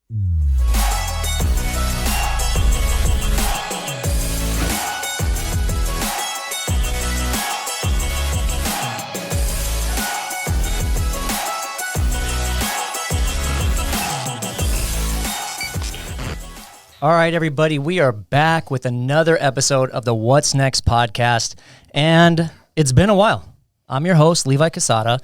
All right, everybody, we are back with another episode of the What's Next podcast, and it's been a while. I'm your host, Levi Casada,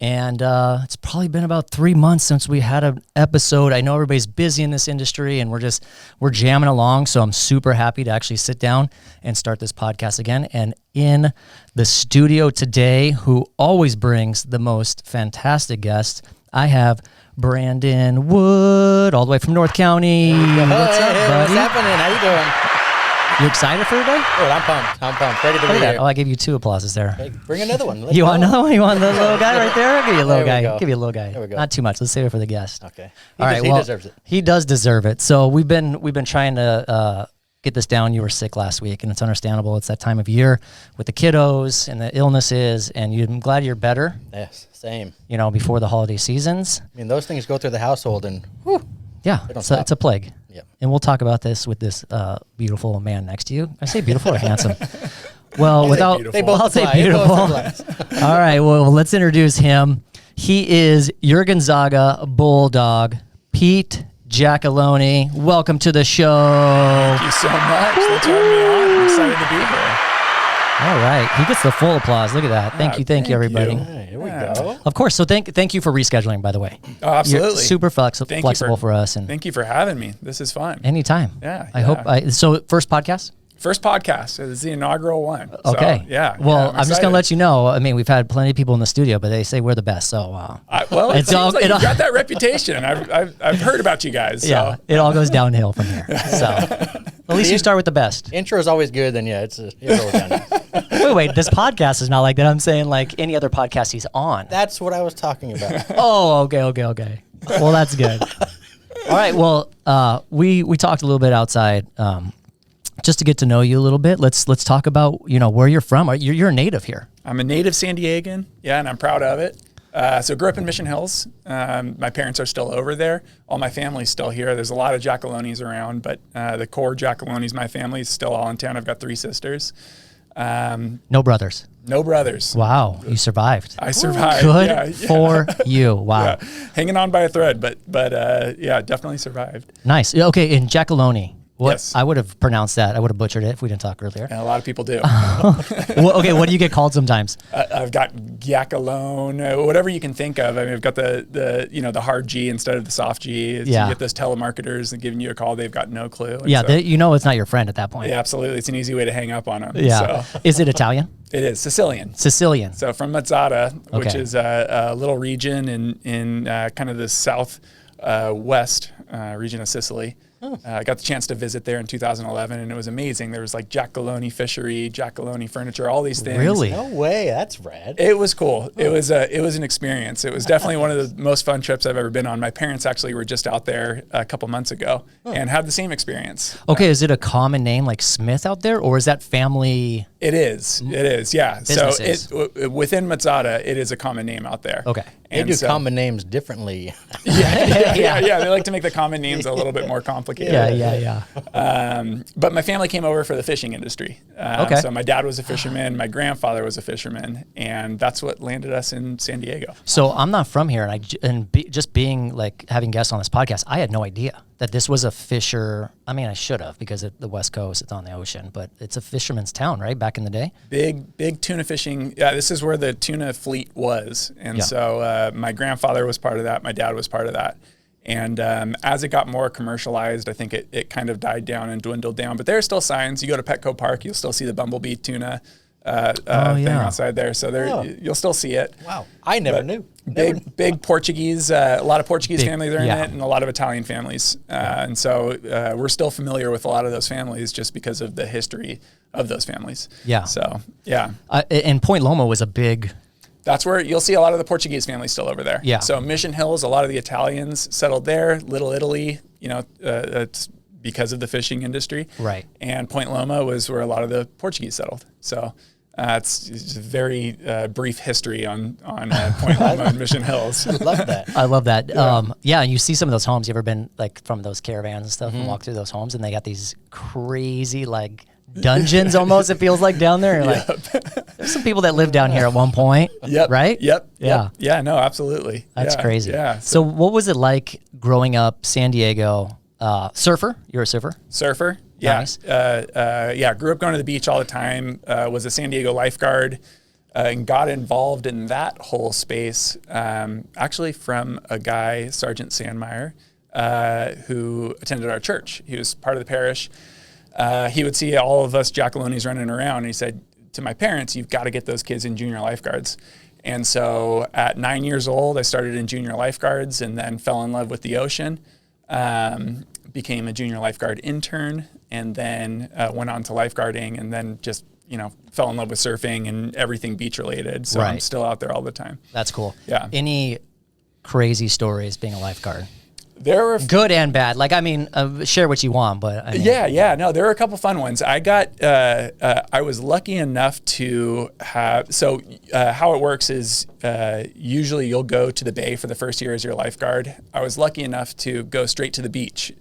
and it's probably been about 3 months since we had an episode. I know everybody's busy in this industry, and we're jamming along, so I'm super happy to actually sit down and start this podcast again. And in the studio today, who always brings the most fantastic guests, I have Brandon Wood, all the way from North County. What's up, buddy? What's happening? How you doing? You excited for today? Oh, I'm pumped. Ready to be here. Oh, I gave you 2 applauses there. Hey, bring another one. You want another one? You want the little guy right there? I'll give you a little guy. Give you a little guy. There we go. Not too much. Let's save it for the guest. Okay. He deserves it. He does deserve it. So we've been trying to get this down. You were sick last week, and it's understandable. It's that time of year with the kiddos and the illnesses, and I'm glad you're better. Yes, same. Before the holiday seasons. I mean, those things go through the household, and whew, yeah, it's a plague. Yep. And we'll talk about this with this beautiful man next to you. I say beautiful or handsome? Well, I'll say beautiful. All right, well, let's introduce him. He is your Gonzaga Bulldog, Pete Giacalone. Welcome to the show. Thank you so much. Thanks for having me on. I'm excited to be here. All right. He gets the full applause. Look at that. Thank you, everybody. Hey, here we go. Of course. So thank you for rescheduling, by the way. Oh, absolutely. You're super flexible for us. And thank you for having me. This is fun. anytime. Yeah. I hope. So first podcast? First podcast. It's the inaugural one. Okay. So, yeah. Well, I'm just going to let you know. I mean, we've had plenty of people in the studio, but they say we're the best. So, it seems like you've got that reputation. I've heard about you guys. So. Yeah. It all goes downhill from here. So, at least you start with the best. Intro is always good, then it's all done. Wait. This podcast is not like that. I'm saying like any other podcast he's on. That's what I was talking about. Oh, okay. Well, that's good. All right. Well, we talked a little bit outside, just to get to know you a little bit. Let's talk about where you're from. You're a native here. I'm a native San Diegan. Yeah, and I'm proud of it. So grew up in Mission Hills. My parents are still over there. All my family's still here. There's a lot of Giacalones around, but the core Giacalones, my family is still all in town. I've got 3 sisters. No brothers. No brothers. Wow, you survived. I survived. Good for you. Wow. Yeah. Hanging on by a thread, but yeah, definitely survived. Nice. Okay, in Giacalone. What? Yes. I would have pronounced that. I would have butchered it if we didn't talk earlier. And a lot of people do. Okay, what do you get called sometimes? I've got Giacalone, whatever you can think of. I mean, I've got the hard G instead of the soft G. Yeah. You get those telemarketers and giving you a call, they've got no clue. And Yeah, it's not your friend at that point. yeah, absolutely. It's an easy way to hang up on them. Yeah. So. Is it Italian? It is Sicilian. Sicilian. So from Gonzaga, which Okay. is a little region in kind of the south west region of Sicily. I got the chance to visit there in 2011, and it was amazing. There was like Giacalone fishery, Giacalone furniture, all these things. Really? No way. That's rad. It was cool. It was an experience. It was definitely one of the most fun trips I've ever been on. My parents actually were just out there a couple months ago and had the same experience. Okay, is it a common name like Smith out there, or is that family? It is. Yeah. Businesses. So within Mazzata, it is a common name out there. Okay. They do common names differently. Yeah. They like to make the common names a little bit more complicated. Yeah. But my family came over for the fishing industry. Okay. So my dad was a fisherman, my grandfather was a fisherman, and that's what landed us in San Diego. So I'm not from here, just being like having guests on this podcast, I had no idea that this was a fisher. I mean, I should have, because at the West Coast, it's on the ocean, but it's a fisherman's town, right? Back in the day. Big tuna fishing. Yeah, this is where the tuna fleet was. And Yeah. so my grandfather was part of that. My dad was part of that. And as it got more commercialized, I think it kind of died down and dwindled down. But there are still signs. You go to Petco Park, you'll still see the bumblebee tuna thing outside there. So you'll still see it. Wow. I never knew. Big Portuguese, a lot of Portuguese families are in yeah. it, and a lot of Italian families. And so we're still familiar with a lot of those families just because of the history of those families. Yeah. So, yeah. And Point Loma was a big... That's where you'll see a lot of the Portuguese families still over there. Yeah. So Mission Hills, a lot of the Italians settled there. Little Italy, it's because of the fishing industry. Right. And Point Loma was where a lot of the Portuguese settled. So It's a very brief history on Point Loma and Mission Hills. Love that. I love that. Yeah, and you see some of those homes. You ever been like from those caravans and stuff and walk through those homes, and they got these crazy like dungeons almost, it feels like, down there. Like, there's some people that lived down here at one point. Yep. Right? Yep. Yeah. Yep. Yeah, no, absolutly. That's Yeah. crazy. Yeah. So what was it like growing up San Diego? Surfer? You're a surfer? Surfer. Yeah. Nice. Yeah. Grew up going to the beach all the time. Was a San Diego lifeguard and got involved in that whole space actually from a guy, Sergeant Sandmeyer, who attended our church. He was part of the parish. He would see all of us Giacalones running around, and he said to my parents, "You've got to get those kids in junior lifeguards." And so at 9 years old, I started in junior lifeguards and then fell in love with the ocean. Became a junior lifeguard intern, and then went on to lifeguarding, and then just, fell in love with surfing and everything beach related. So I'm Right. still out there all the time. That's cool. Yeah. Any crazy stories being a lifeguard? There were Good and bad. Like, I mean, share what you want, but I mean, Yeah. No, there were a couple fun ones. I was lucky enough to have, how it works is usually you'll go to the bay for the first year as your lifeguard. I was lucky enough to go straight to the beach.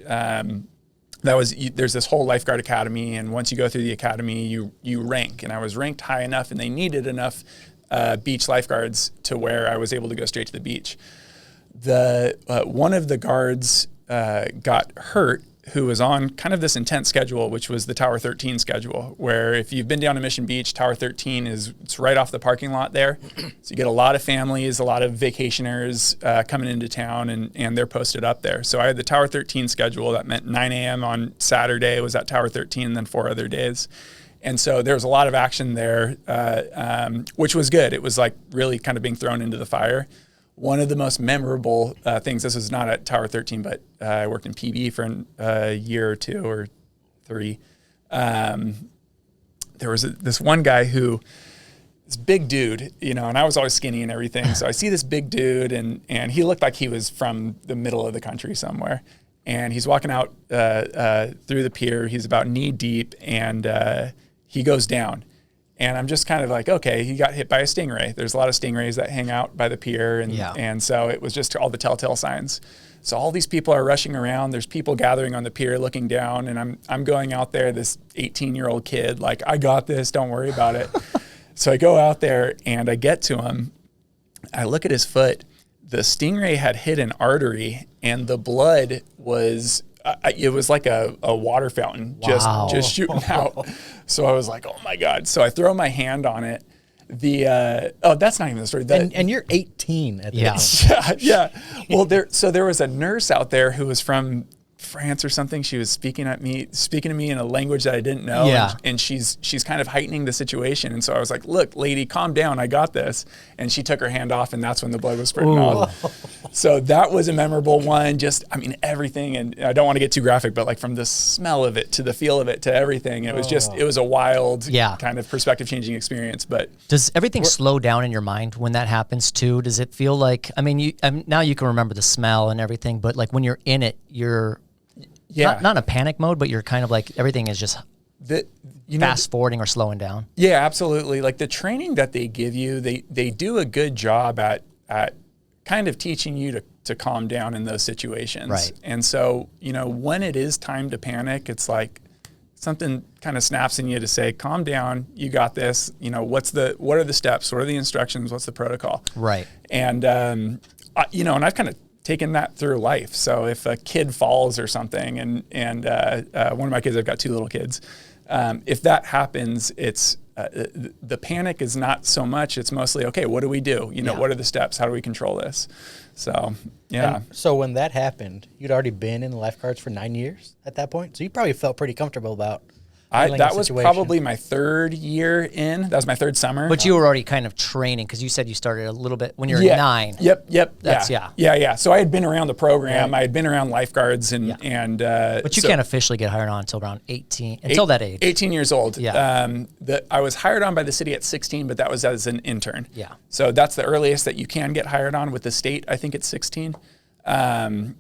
There's this whole lifeguard academy, and once you go through the academy, you rank, and I was ranked high enough, and they needed enough beach lifeguards to where I was able to go straight to the beach. One of the guards got hurt, who was on kind of this intense schedule, which was the Tower 13 schedule, where if you've been down to Mission Beach, Tower 13 it's right off the parking lot there. So you get a lot of families, a lot of vacationers coming into town, and they're posted up there. So I had the Tower 13 schedule. That meant 9 a.m. on Saturday was at Tower 13, and then 4 other days. And so there was a lot of action there, which was good. It was like really kind of being thrown into the fire. One of the most memorable things, this was not at Tower 13, but I worked in PB for a year or 2 or 3. There was this one guy this big dude, and I was always skinny and everything. So I see this big dude, and he looked like he was from the middle of the country somewhere. And he's walking out through the pier. He's about knee deep, and he goes down. And I'm just kind of like, okay, he got hit by a stingray. There's a lot of stingrays that hang out by the pier. And so it was just all the telltale signs. So all these people are rushing around. There's people gathering on the pier looking down. And I'm going out there, this 18-year-old kid, like, I got this, don't worry about it. So I go out there and I get to him. I look at his foot. The stingray had hit an artery, and the blood was... it was like a water fountain, just shooting out. So I was like, oh my God. So I throw my hand on it. That's not even the story. And you're 18 at the Yeah. Well, there was a nurse out there who was from France or something. She was speaking to me in a language that I didn't know. Yeah. And she's kind of heightening the situation. And so I was like, look, lady, calm down. I got this. And she took her hand off, and that's when the blood was spurting off. So that was a memorable one. Just, I mean, everything. And I don't want to get too graphic, but like from the smell of it to the feel of it to everything, it was a wild kind of perspective changing experience. But does everything slow down in your mind when that happens too? Does it feel like, I mean, now you can remember the smell and everything, but like when you're in it, you're not in a panic mode, but you're kind of like everything is just fast forwarding or slowing down. Yeah, absolutely. Like the training that they give you, they do a good job at kind of teaching you to calm down in those situations. Right. And so, when it is time to panic, it's like something kind of snaps in you to say, calm down, you got this. What are the steps? What are the instructions? What's the protocol? Right. And, and I've kind of taken that through life. So if a kid falls or something, and one of my kids, I've got 2 little kids. If that happens, it's the panic is not so much. It's mostly, okay, what do we do? What are the steps? How do we control this? So, yeah. And so when that happened, you'd already been in the lifeguards for 9 years at that point. So you probably felt pretty comfortable about That was probably my 3rd year in. That was my 3rd summer. But you were already kind of training, because you said you started a little bit when you were 9. Yep. That's Yeah. So I had been around the program. Right. I had been around lifeguards and but you can't officially get hired on until around 18. Until that age. 18 years old. Yeah. I was hired on by the city at 16, but that was as an intern. Yeah. So that's the earliest that you can get hired on with the state. I think it's 16. So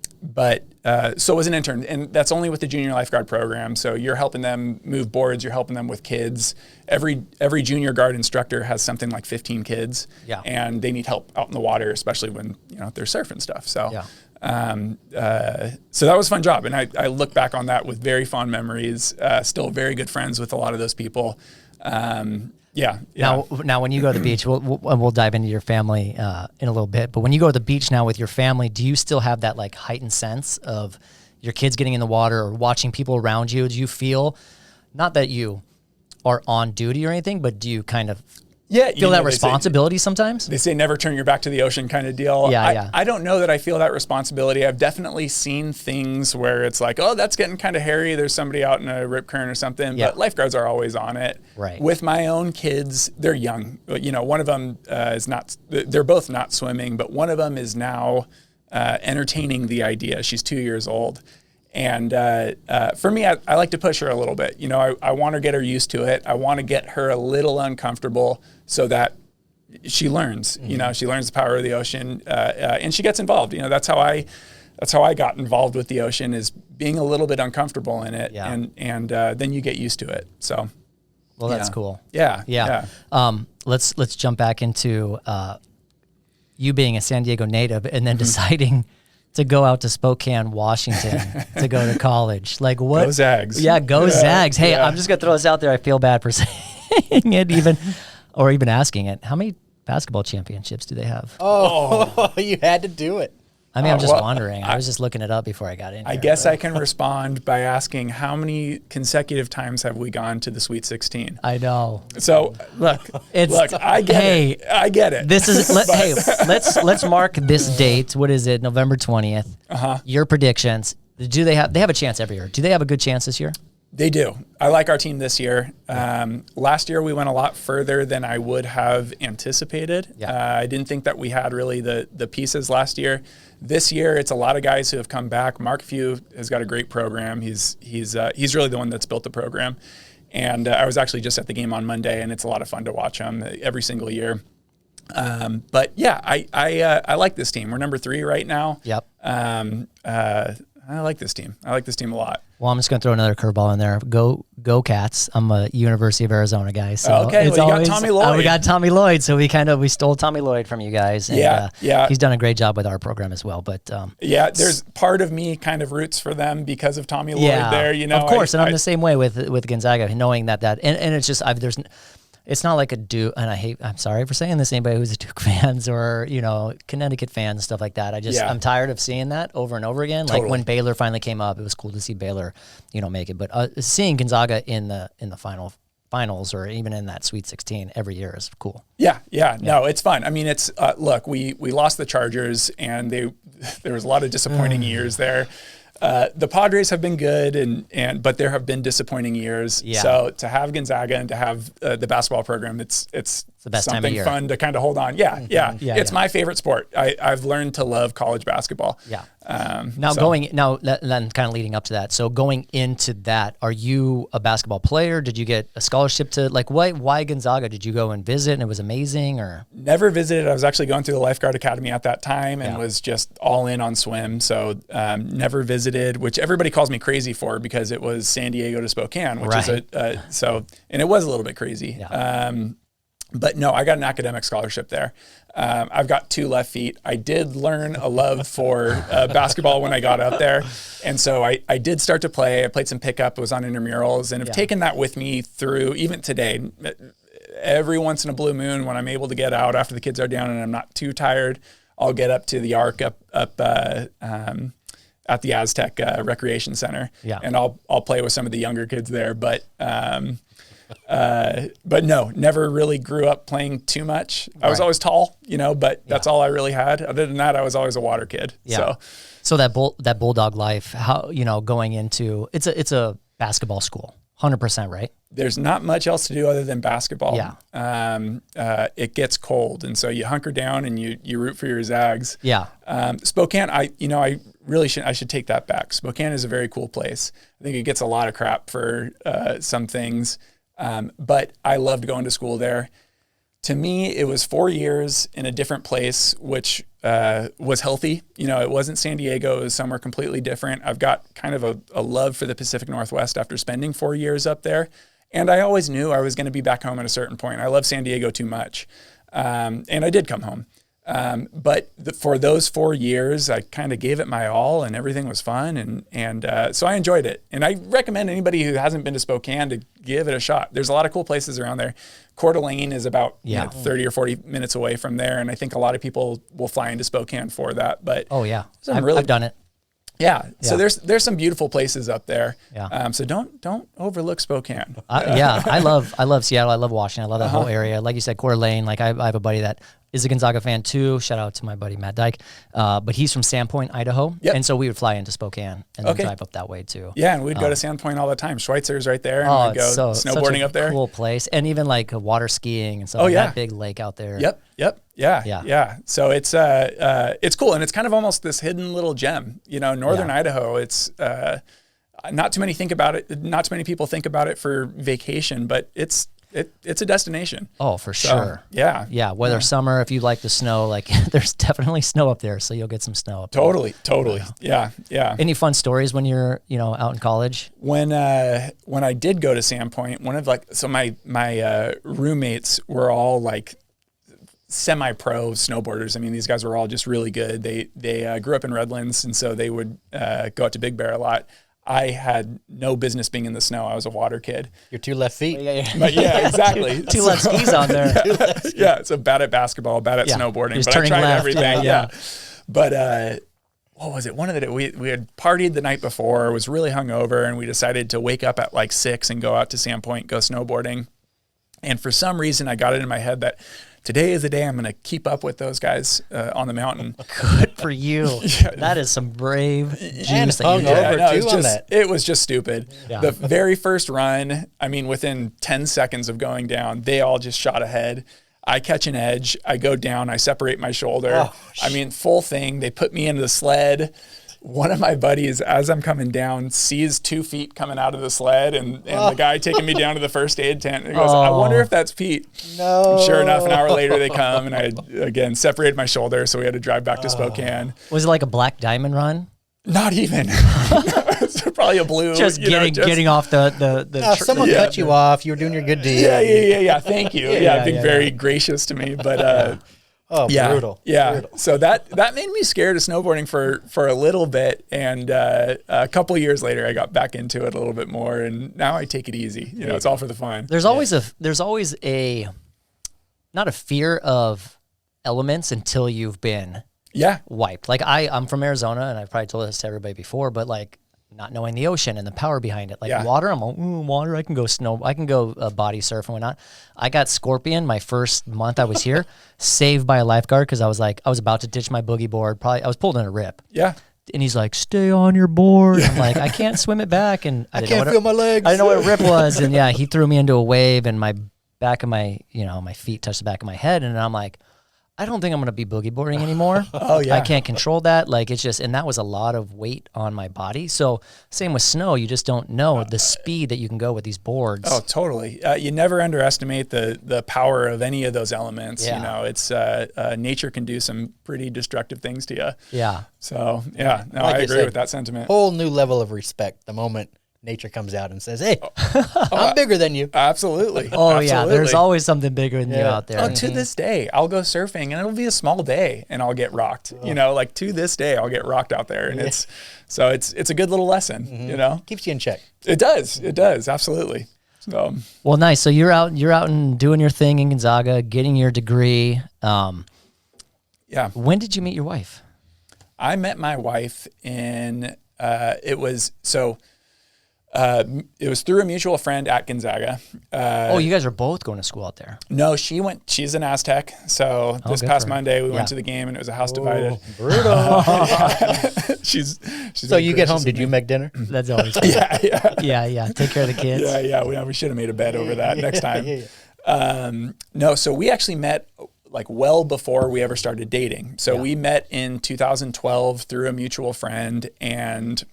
as an intern, and that's only with the junior lifeguard program. So you're helping them move boards, you're helping them with kids. Every junior guard instructor has something like 15 kids, and they need help out in the water, especially when they're surfing stuff. So, so that was a fun job, and I look back on that with very fond memories. Still very good friends with a lot of those people. Now, when you go to the beach, we'll dive into your family in a little bit. But when you go to the beach now with your family, do you still have that like heightened sense of your kids getting in the water or watching people around you? Do you feel, not that you are on duty or anything, but do you kind of feel that responsibility sometimes? They say never turn your back to the ocean kind of deal. I don't know that I feel that responsibility. I've definitely seen things where it's like, oh, that's getting kind of hairy. There's somebody out in a rip current or something. But lifeguards are always on it. Right. With my own kids, they're young. One of them is not, they're both not swimming, but one of them is now entertaining the idea. She's 2 years old. And for me, I like to push her a little bit. I want to get her used to it. I want to get her a little uncomfortable so that she learns. She learns the power of the ocean, and she gets involved. That's how I got involved with the ocean, is being a little bit uncomfortable in it, and then you get used to it. So, well, that's cool. Yeah. Let's jump back into you being a San Diego native and then deciding to go out to Spokane, Washington to go to college. Like what? Go Zags. Yeah, go Zags. Hey, I'm just going to throw this out there. I feel bad for saying it even asking it. How many basketball championships do they have? Oh, you had to do it. I mean, I'm just wondering. I was just looking it up before I got in here. I guess I can respond by asking, how many consecutive times have we gone to the Sweet 16? I know. So look, I get it. I get it. This is let's mark this date. What is it? November 20th. Your predictions. Do they have a chance every year? Do they have a good chance this year? They do. I like our team this year. Last year we went a lot further than I would have anticipated. I didn't think that we had really the pieces last year. This year it's a lot of guys who have come back. Mark Few has got a great program. He's really the one that's built the program. And I was actually just at the game on Monday, and it's a lot of fun to watch him every single year. But yeah, I like this team. We're number 3 right now. Yep. I like this team. I like this team a lot. Well, I'm just going to throw another curveball in there. Go Cats. I'm a University of Arizona guy. So okay, well, you got Tommy Lloyd. We got Tommy Lloyd, so we stole Tommy Lloyd from you guys. And, he's done a great job with our program as well. But there's part of me kind of roots for them because of Tommy Lloyd there. Of course, and I'm the same way with Gonzaga, knowing that and it's just it's not like a Duke, and I'm sorry for saying this, anybody who's a Duke fans or, Connecticut fans, stuff like that. I'm tired of seeing that over and over again. Totally. Like when Baylor finally came up, it was cool to see Baylor, make it. But seeing Gonzaga in the finals or even in that Sweet 16 every year is cool. Yeah. No, it's fun. I mean, it's, look, we lost the Chargers, and there was a lot of disappointing years there. The Padres have been good, but there have been disappointing years. Yeah. So to have Gonzaga and to have the basketball program, it's the best time of year. Fun to kind of hold on. Yeah. It's my favorite sport. I've learned to love college basketball. Yeah. Then kind of leading up to that. So going into that, are you a basketball player? Did you get a scholarship to why Gonzaga? Did you go and visit and it was amazing, or? Never visited. I was actually going through the lifeguard academy at that time and was just all in on swim. So never visited, which everybody calls me crazy for because it was San Diego to Spokane, which is and it was a little bit crazy. Yeah. But no, I got an academic scholarship there. I've got 2 left feet. I did learn a love for basketball when I got up there. And so I did start to play. I played some pickup, was on intramurals, and have taken that with me through even today. Every once in a blue moon, when I'm able to get out after the kids are down and I'm not too tired, I'll get up to the Arc up at the Aztec Recreation Center. Yeah. And I'll play with some of the younger kids there. But no, never really grew up playing too much. I was always tall, but that's all I really had. Other than that, I was always a water kid. Yeah. So that Bulldog life, how, going into, it's a basketball school, 100%, right? There's not much else to do other than basketball. Yeah. It gets cold. And so you hunker down and you root for your Zags. Yeah. Spokane, I should take that back. Spokane is a very cool place. I think it gets a lot of crap for some things. But I loved going to school there. To me, it was 4 years in a different place, which was healthy. You know, it wasn't San Diego. It was somewhere completely different. I've got kind of a love for the Pacific Northwest after spending 4 years up there. And I always knew I was going to be back home at a certain point. I love San Diego too much. And I did come home. But for those 4 years, I kind of gave it my all, and everything was fun. And so I enjoyed it. And I recommend anybody who hasn't been to Spokane to give it a shot. There's a lot of cool places around there. Coeur d'Alene is about 30 or 40 minutes away from there. And I think a lot of people will fly into Spokane for that. But I've done it. Yeah. So there's some beautiful places up there. Yeah. So don't overlook Spokane. I love Seattle. I love Washington. I love that whole area. Like you said, Coeur d'Alene. Like I have a buddy that is a Gonzaga fan too. Shout out to my buddy Matt Dyke. But he's from Sandpoint, Idaho. Yep. And so we would fly into Spokane and then drive up that way too. Yeah, and we'd go to Sandpoint all the time. Schweitzer's right there, and we'd go snowboarding up there. Cool place, and even like water skiing and stuff. That big lake out there. Yep. Yeah. So it's cool, and it's kind of almost this hidden little gem. You know, northern Idaho. It's not too many think about it. Not too many people think about it for vacation, but it's a destination. Oh, for sure. Yeah. Whether summer, if you like the snow, like there's definitely snow up there, so you'll get some snow up there. Totally. Yeah. Any fun stories when you're, out in college? When I did go to Sandpoint, one of my roommates were all like semi-pro snowboarders. I mean, these guys were all just really good. They grew up in Redlands, and so they would go out to Big Bear a lot. I had no business being in the snow. I was a water kid. Your 2 left feet. But yeah, exactly. Two left skis on there. Yeah, so bad at basketball, bad at snowboarding. Just but I tried left, everything. Yeah. But what was it? One of the we had partied the night before, was really hungover, and we decided to wake up at like 6 and go out to Sandpoint, go snowboarding. And for some reason, I got it in my head that today is the day I'm going to keep up with those guys on the mountain. Good for you. That is some brave juice. It was just stupid. Yeah. The very first run, I mean, within 10 seconds of going down, they all just shot ahead. I catch an edge. I go down. I separate my shoulder. I mean, full thing. They put me into the sled. One of my buddies, as I'm coming down, sees 2 feet coming out of the sled, and the guy taking me down to the first aid tent. And he goes, I wonder if that's Pete. No. And sure enough, an hour later they come, and I, again, separated my shoulder, so we had to drive back to Spokane. Was it like a black diamond run? Not even. It's probably a blue. Just getting off the someone cut you off. You were doing your good deed. Yeah. Thank you. Being very gracious to me. But brutal. Yeah. Brutal. So that made me scared of snowboarding for a little bit. And a couple of years later, I got back into it a little bit more. And now I take it easy. It's all for the fun. There's always a not a fear of elements until you've been wiped. Like I'm from Arizona, and I've probably told this to everybody before, but like not knowing the ocean and the power behind it. Like water, I'm like, water, I can go body surf and whatnot. I got scorpion my first month I was here, saved by a lifeguard because I was about to ditch my boogie board. Probably I was pulled in a rip. Yeah. And he's like, stay on your board. I'm like, I can't swim it back. And I can't feel my legs. I didn't know what a rip was. And he threw me into a wave, and my back of my feet touched the back of my head. And I'm like, I don't think I'm going to be boogie boarding anymore. I can't control that. Like it's just, and that was a lot of weight on my body. So same with snow. You just don't know the speed that you can go with these boards. Oh, totally. You never underestimate the power of any of those elements. Yeah. It's nature can do some pretty destructive things to you. Yeah. So I agree with that sentiment. Whole new level of respect the moment nature comes out and says, hey, I'm bigger than you. Absolutely. Yeah, there's always something bigger than you out there. To this day, I'll go surfing and it'll be a small day and I'll get rocked. Like to this day, I'll get rocked out there. And it's a good little lesson, Keeps you in check. It does. Absolutely. So. Well, nice. So you're out and doing your thing in Gonzaga, getting your degree. When did you meet your wife? I met my wife in, it was through a mutual friend at Gonzaga. You guys are both going to school out there. No, she's an Aztec. So this past Monday we went to the game and it was a house divided. Brutal. She's so you get home, did you make dinner? That's always good. Yeah. Take care of the kids. We should have made a bed over that next time. No, so we actually met like well before we ever started dating. So we met in 2012 through a mutual friend, and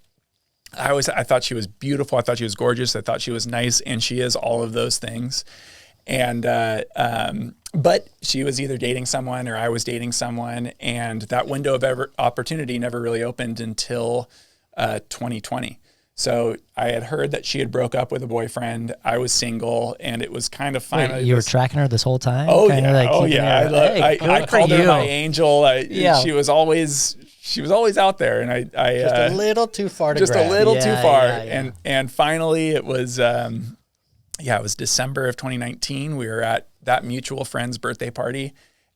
I thought she was beautiful. I thought she was gorgeous. I thought she was nice, and she is all of those things. And But she was either dating someone or I was dating someone, and that window of opportunity never really opened until 2020. So I had heard that she had broke up with a boyfriend. I was single, and it was kind of finally. Wait, you were tracking her this whole time? Oh Kinda yeah, like oh keeping yeah. her- Hey, I good for called her you. my angel. Yeah. She was always out there, and I Just a little too far to just grab. a little too Yeah, far. yeah. And finally it was it was December of 2019. We were at that mutual friend's birthday party,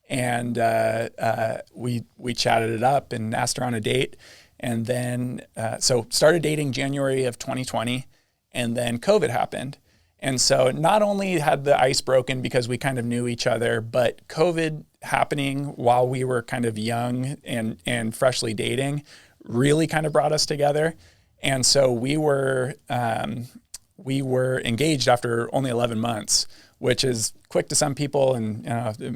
and we chatted it up and asked her on a date. And then, so started dating January of 2020, and then COVID happened. And so not only had the ice broken because we kind of knew each other, but COVID happening while we were kind of young and freshly dating really kind of brought us together. And so we were engaged after only 11 months, which is quick to some people and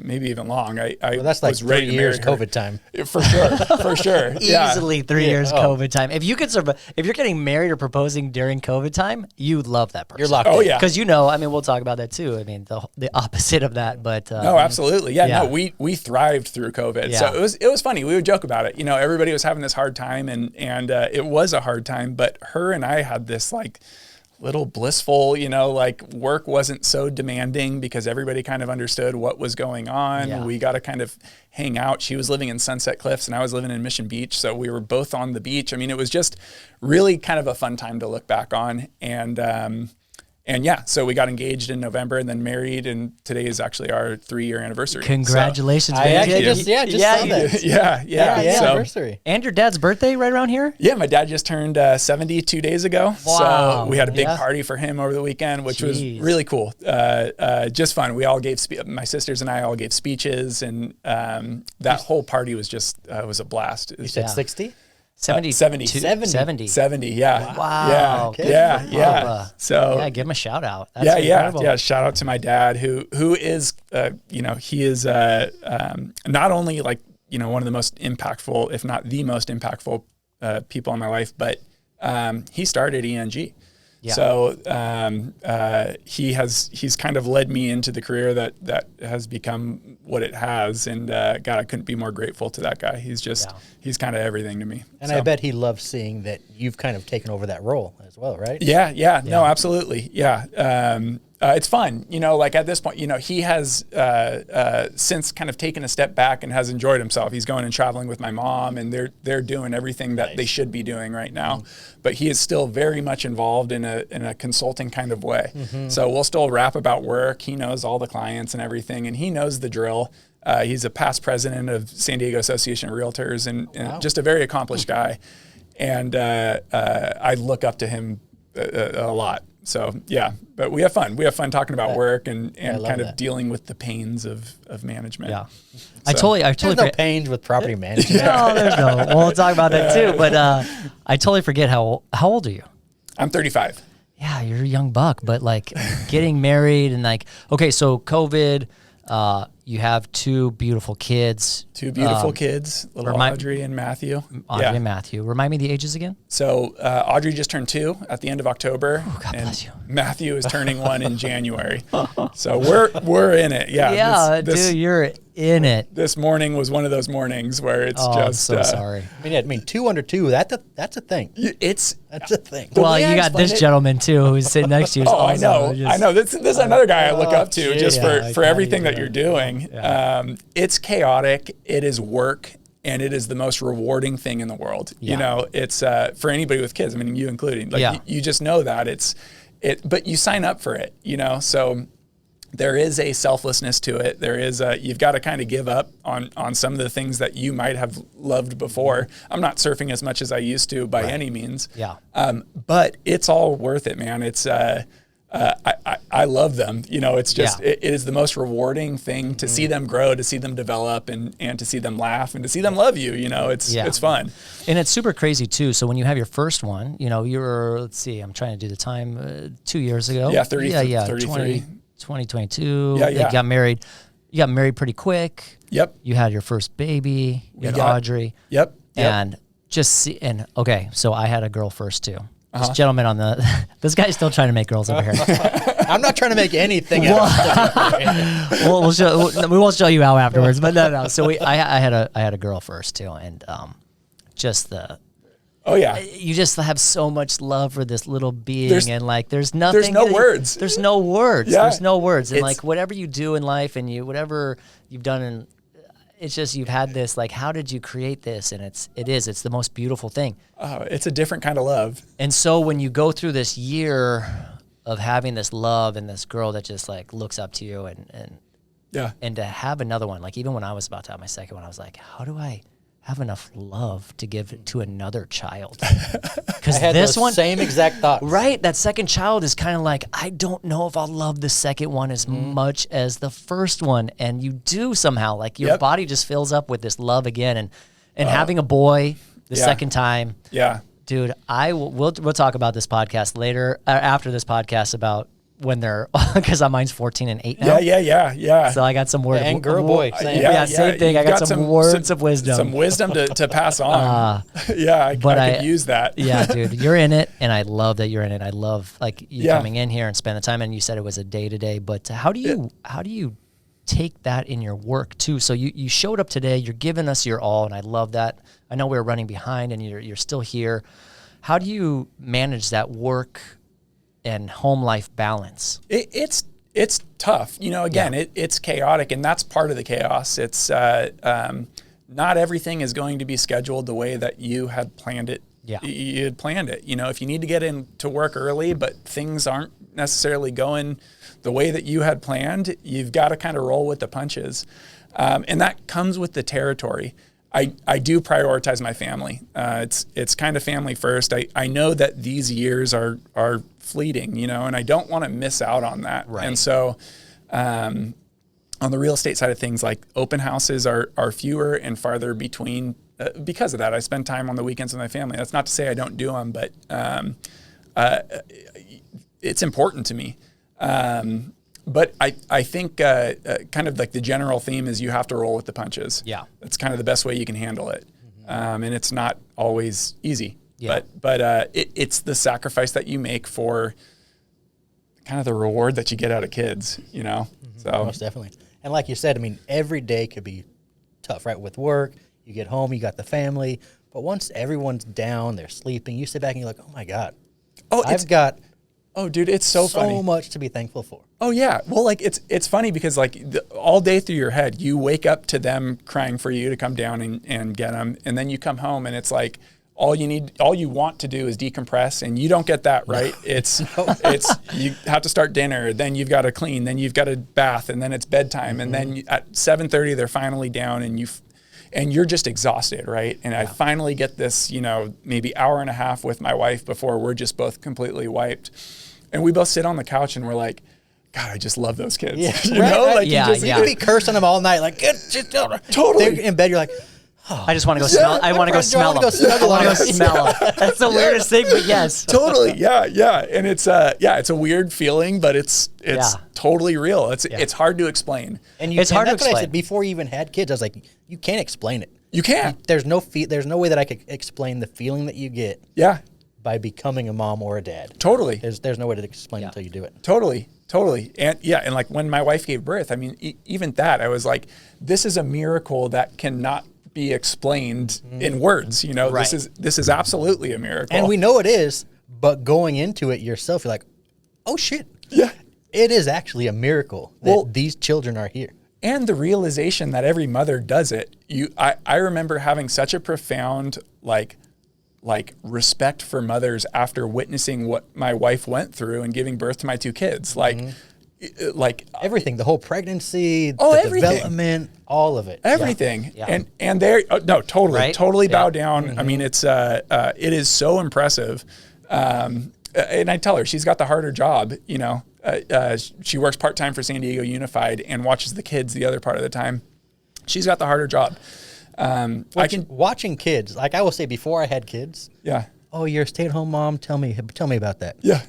maybe even long. Well, that's like was ready 3 to years marry her. COVID time. For sure. Yeah. Easily 3 years Oh. COVID time. If you could if you're getting married or proposing during COVID time, you love that person. You're locked Oh in. yeah. Because we'll talk about that too. I mean, the opposite of that, but No, absolutely. Yeah, Yeah. no, we thrived through COVID. Yeah. So it was funny. We would joke about it. Everybody was having this hard time, and it was a hard time, but her and I had this like little blissful, like work wasn't so demanding because everybody kind of understood what was going on. Yeah. We got to kind of hang out. She was living in Sunset Cliffs and I was living in Mission Beach. So we were both on the beach. I mean, it was just really kind of a fun time to look back on. And yeah, so we got engaged in November and then married, and today is actually our 3-year anniversary. congratulations, I man. actually Yeah, just you- saw you- that. So, yeah. Yeah, So, anniversary. And your dad's birthday right around here? yeah, my dad just turned 70 2 days ago. Wow. So we had a big Yeah. party for him over the weekend, which was Jeez. really cool. Just fun. We all gave, my sisters and I all gave speeches, and that whole party was just, was a blast. It You was said Yeah. 60? 70. 70. 70. 70, yeah. Wow. Yeah. Good for Papa. So Yeah, give him a shout out. That's yeah. incredible. Shout out to my dad, who is, he is not only like one of the most impactful, if not the most impactful people in my life, but he started ENG. Yeah. So he's kind of led me into the career that has become what it has, and God, I couldn't be more grateful to that guy. He's kind of everything to me. And So. I bet he loves seeing that you've kind of taken over that role as well, right? Yeah. No, absolutely. Yeah. It's fun, like at this point, he has since kind of taken a step back and has enjoyed himself. He's going and traveling with my mom, and they're doing everything that they should be doing right now. But he is still very much involved in a consulting kind of way. So we'll still rap about work. He knows all the clients and everything, and he knows the drill. He's a past president of San Diego Association of Realtors, and just a very accomplished guy. And I look up to him a lot. So yeah, but we have fun. We have fun talking about work and kind of dealing with the pains of management. Yeah. So. I totally There's no forget. pains with property management. No, there's no. We'll talk about that too. But I totally forget how old are you? I'm 35. Yeah, you're a young buck, but like getting married and like, okay, so COVID, you have 2 beautiful kids. 2 beautiful kids, little Audrey and Matthew. Audrey and Matthew. Remind me the ages again? So Audrey just turned 2 at the end of October. Oh, God and bless you. Matthew is turning 1 in January. So we're in it. Yeah. Yeah, This dude, you're in it. this morning was one of those mornings where it's Oh, just I'm so sorry. I mean, 2 under 2, that's a thing. it's That's a thing. The Well, way you I got explain this it- gentleman too, who's sitting next to you. Oh, I know. I know. This is another guy I look up to geez. just Yeah, for I everything can't that even- you're doing. It's chaotic. It is work, and it is the most rewarding thing in the world. Yeah. It's for anybody with kids. I mean, you including. Like Yeah. you just know that but you sign up for it. So there is a selflessness to it. There is you've got to kind of give up on some of the things that you might have loved before. I'm not surfing as much as I used to by any means. Yeah. But it's all worth it, man. It's I love them. It's just it is the most rewarding thing to see them grow, to see them develop, and to see them laugh and to see them love you. It's fun. And it's super crazy too. So when you have your first one, you're, let's see, I'm trying to do the time, 2 years ago. Yeah, 33. 2022. Yeah. You got married. You got married pretty quick. Yep. You had your first baby. You had got- Audrey. Yep. And okay, so I had a girl first too. This gentleman this guy's still trying to make girls over here. I'm not trying to make anything out of it. We won't show you how afterwards, but no. So I had a girl first too, and just Oh yeah. You just have so much love for this little being, and like there's nothing. There's no words. There's no words. Yeah. There's no words. And like whatever you do in life, and whatever you've done, and it's just you've had this. Like, how did you create this? And it's the most beautiful thing. Oh, it's a different kind of love. And so when you go through this year of having this love and this girl that just like looks up to you, and to have another one, like even when I was about to have my second one, I was like, how do I have enough love to give to another child? Because this one, same exact thought. Right? That second child is kind of like, I don't know if I'll love the second one as much as the first one. And you do somehow, like your body just fills up with this love again. And having a boy the second time. Yeah. Dude, we'll talk about this podcast later, after this podcast, about when they're, because mine's 14 and 8 now. Yeah. So I got some words. And girl, boy. Same. Same thing. I got some words of wisdom. Some wisdom to pass on. I could use that. Yeah, dude, you're in it, and I love that you're in it. I love like you coming in here and spend the time. And you said it was a day to day, but how do you take that in your work too? So you showed up today. You're giving us your all, and I love that. I know we were running behind, and you're still here. How do you manage that work and home life balance? It's tough. Again, it's chaotic, and that's part of the chaos. It's not everything is going to be scheduled the way that you had planned it. Yeah. You had planned it. If you need to get into work early, but things aren't necessarily going the way that you had planned, you've got to kind of roll with the punches. And that comes with the territory. I do prioritize my family. It's kind of family first. I know that these years are fleeting, and I don't want to miss out on that. Right. And so on the real estate side of things, like open houses are fewer and farther between because of that. I spend time on the weekends with my family. That's not to say I don't do them, but it's important to me. But I think kind of like the general theme is you have to roll with the punches. Yeah. That's kind of the best way you can handle it. And it's not always easy. Yeah. But it's the sacrifice that you make for kind of the reward that you get out of kids, So Most definitely. And like you said, I mean, every day could be tough, right? With work, you get home, you got the family. But once everyone's down, they're sleeping, you sit back and you're like, oh my God. I've got... Oh, dude, it's so funny. So much to be thankful for. Oh yeah, well, like it's funny because like all day through your head, you wake up to them crying for you to come down and get them, and then you come home and it's like all you want to do is decompress, and you don't get that, right? It's you have to start dinner, then you've got to clean, then you've got to bath, and then it's bedtime, and then at 7:30 they're finally down, and you're just exhausted, right? And I finally get this, maybe hour and a half with my wife before we're just both completely wiped. And we both sit on the couch and we're like, God, I just love those kids. Yeah. Right. You could be cursing them all night, like, totally. They're in bed, you're like, oh, I just want to go smell. I want to go smell them. I want to go smell them. That's the weirdest thing, but yes. Totally. Yeah. And it's a weird feeling, but it's totally real. It's hard to explain. And it's hard to explain. What I said before you even had kids. I was like, you can't explain it. You can't. There's no way that I could explain the feeling that you get. Yeah. By becoming a mom or a dad. Totally. There's no way to explain it until you do it. Totally. And like when my wife gave birth, I mean, even that, I was like, this is a miracle that cannot be explained in words. Right. This is absolutely a miracle. And we know it is, but going into it yourself, you're like, oh shit. Yeah. It is actually a miracle that these children are here. And the realization that every mother does it. I remember having such a profound like respect for mothers after witnessing what my wife went through and giving birth to my two kids. Like Everything, the whole pregnancy, the everything. development, all of it. Everything. Yeah. And they're, totally bow down. Mm-hmm. I mean, it is so impressive. And I tell her she's got the harder job, she works part-time for San Diego Unified and watches the kids the other part of the time. She's got the harder job. Watching kids, like I will say before I had kids. Yeah. Oh, you're a stay-at-home mom. Tell me about that. Yeah.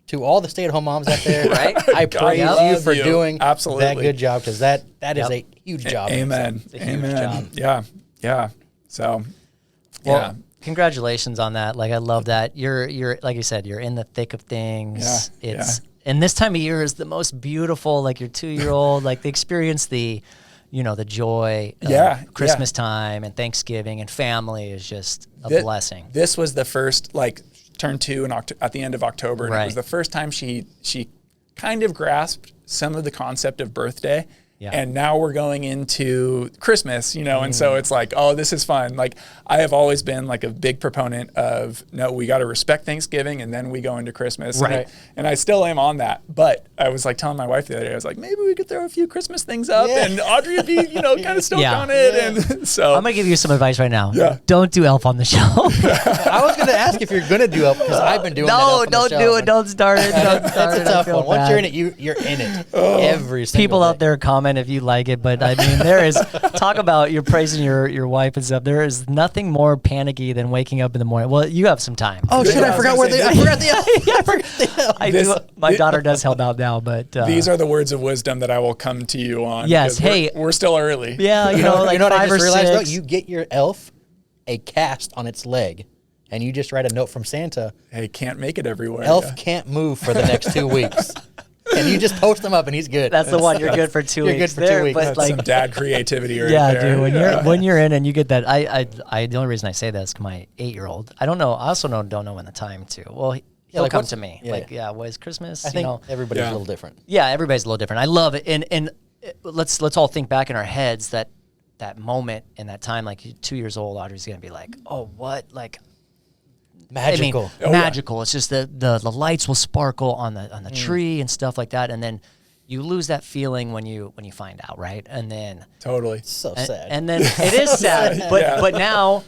To all the stay-at-home moms out there, right? I praise you for doing absolutely that good job, because that is a huge job. Amen. It's a huge job. Yeah. So, well, congratulations on that. Like, I love that. You're like you said, you're in the thick of things. Yeah. and this time of year is the most beautiful. Like your 2-year-old, like they experience the joy of Christmas time and Thanksgiving and family is just a blessing. This was the first, like, turned 2 at the end of October. And Right. it was the first time she kind of grasped some of the concept of birthday. Yeah. And now we're going into Christmas, and so it's like, oh, this is fun. Like, I have always been like a big proponent of, no, we got to respect Thanksgiving and then we go into Christmas. Right. And I still am on that. But I was like telling my wife the other day, I was like, maybe we could throw a few Christmas things up and Audrey would be, kind of stoked on it. Yeah. And so I'm going to give you some advice right now. Yeah. Don't do Elf on the Shelf. I was going to ask if you're going to do Elf because I've been doing that. No, don't do it. Don't start it. Don't start it. It's a tough one. Once bad. you're in it, you're in it every single People day. out there comment if you like it, but I mean, there is talk about you're praising your wife and stuff. There is nothing more panicky than waking up in the morning. Well, you have some time. Oh shit! I forgot the Elf. I do. My daughter does help out now, but these are the words of wisdom that I will come to you on. Yes. because Hey, we're still early. yeah, like you know what I 5 or just realized 6. though? You get your elf a cast on its leg, and you just write a note from Santa. Hey, can't make it everywhere. Elf can't move for the next 2 weeks, and you just post them up, and he's good. That's the one. You're good for 2 weeks. You're good for 2 weeks. But That's like, some dad creativity right yeah, there. dude. When you're in and you get that, I the only reason I say that is 'cause my 8-year-old. I don't know. I also don't know when the time to. Well, he'll come to me. Was Christmas? I think everybody's a little different. Yeah, everybody's a little different. I love it. And let's all think back in our heads that moment and that time, like 2 years old, Audrey's gonna be like, oh, what? Like Magical. I mean, magical. It's just the lights will sparkle on the tree and stuff like that, and then you lose that feeling when you find out, right? And then Totally. So sad. and then it is sad, but Yeah. but now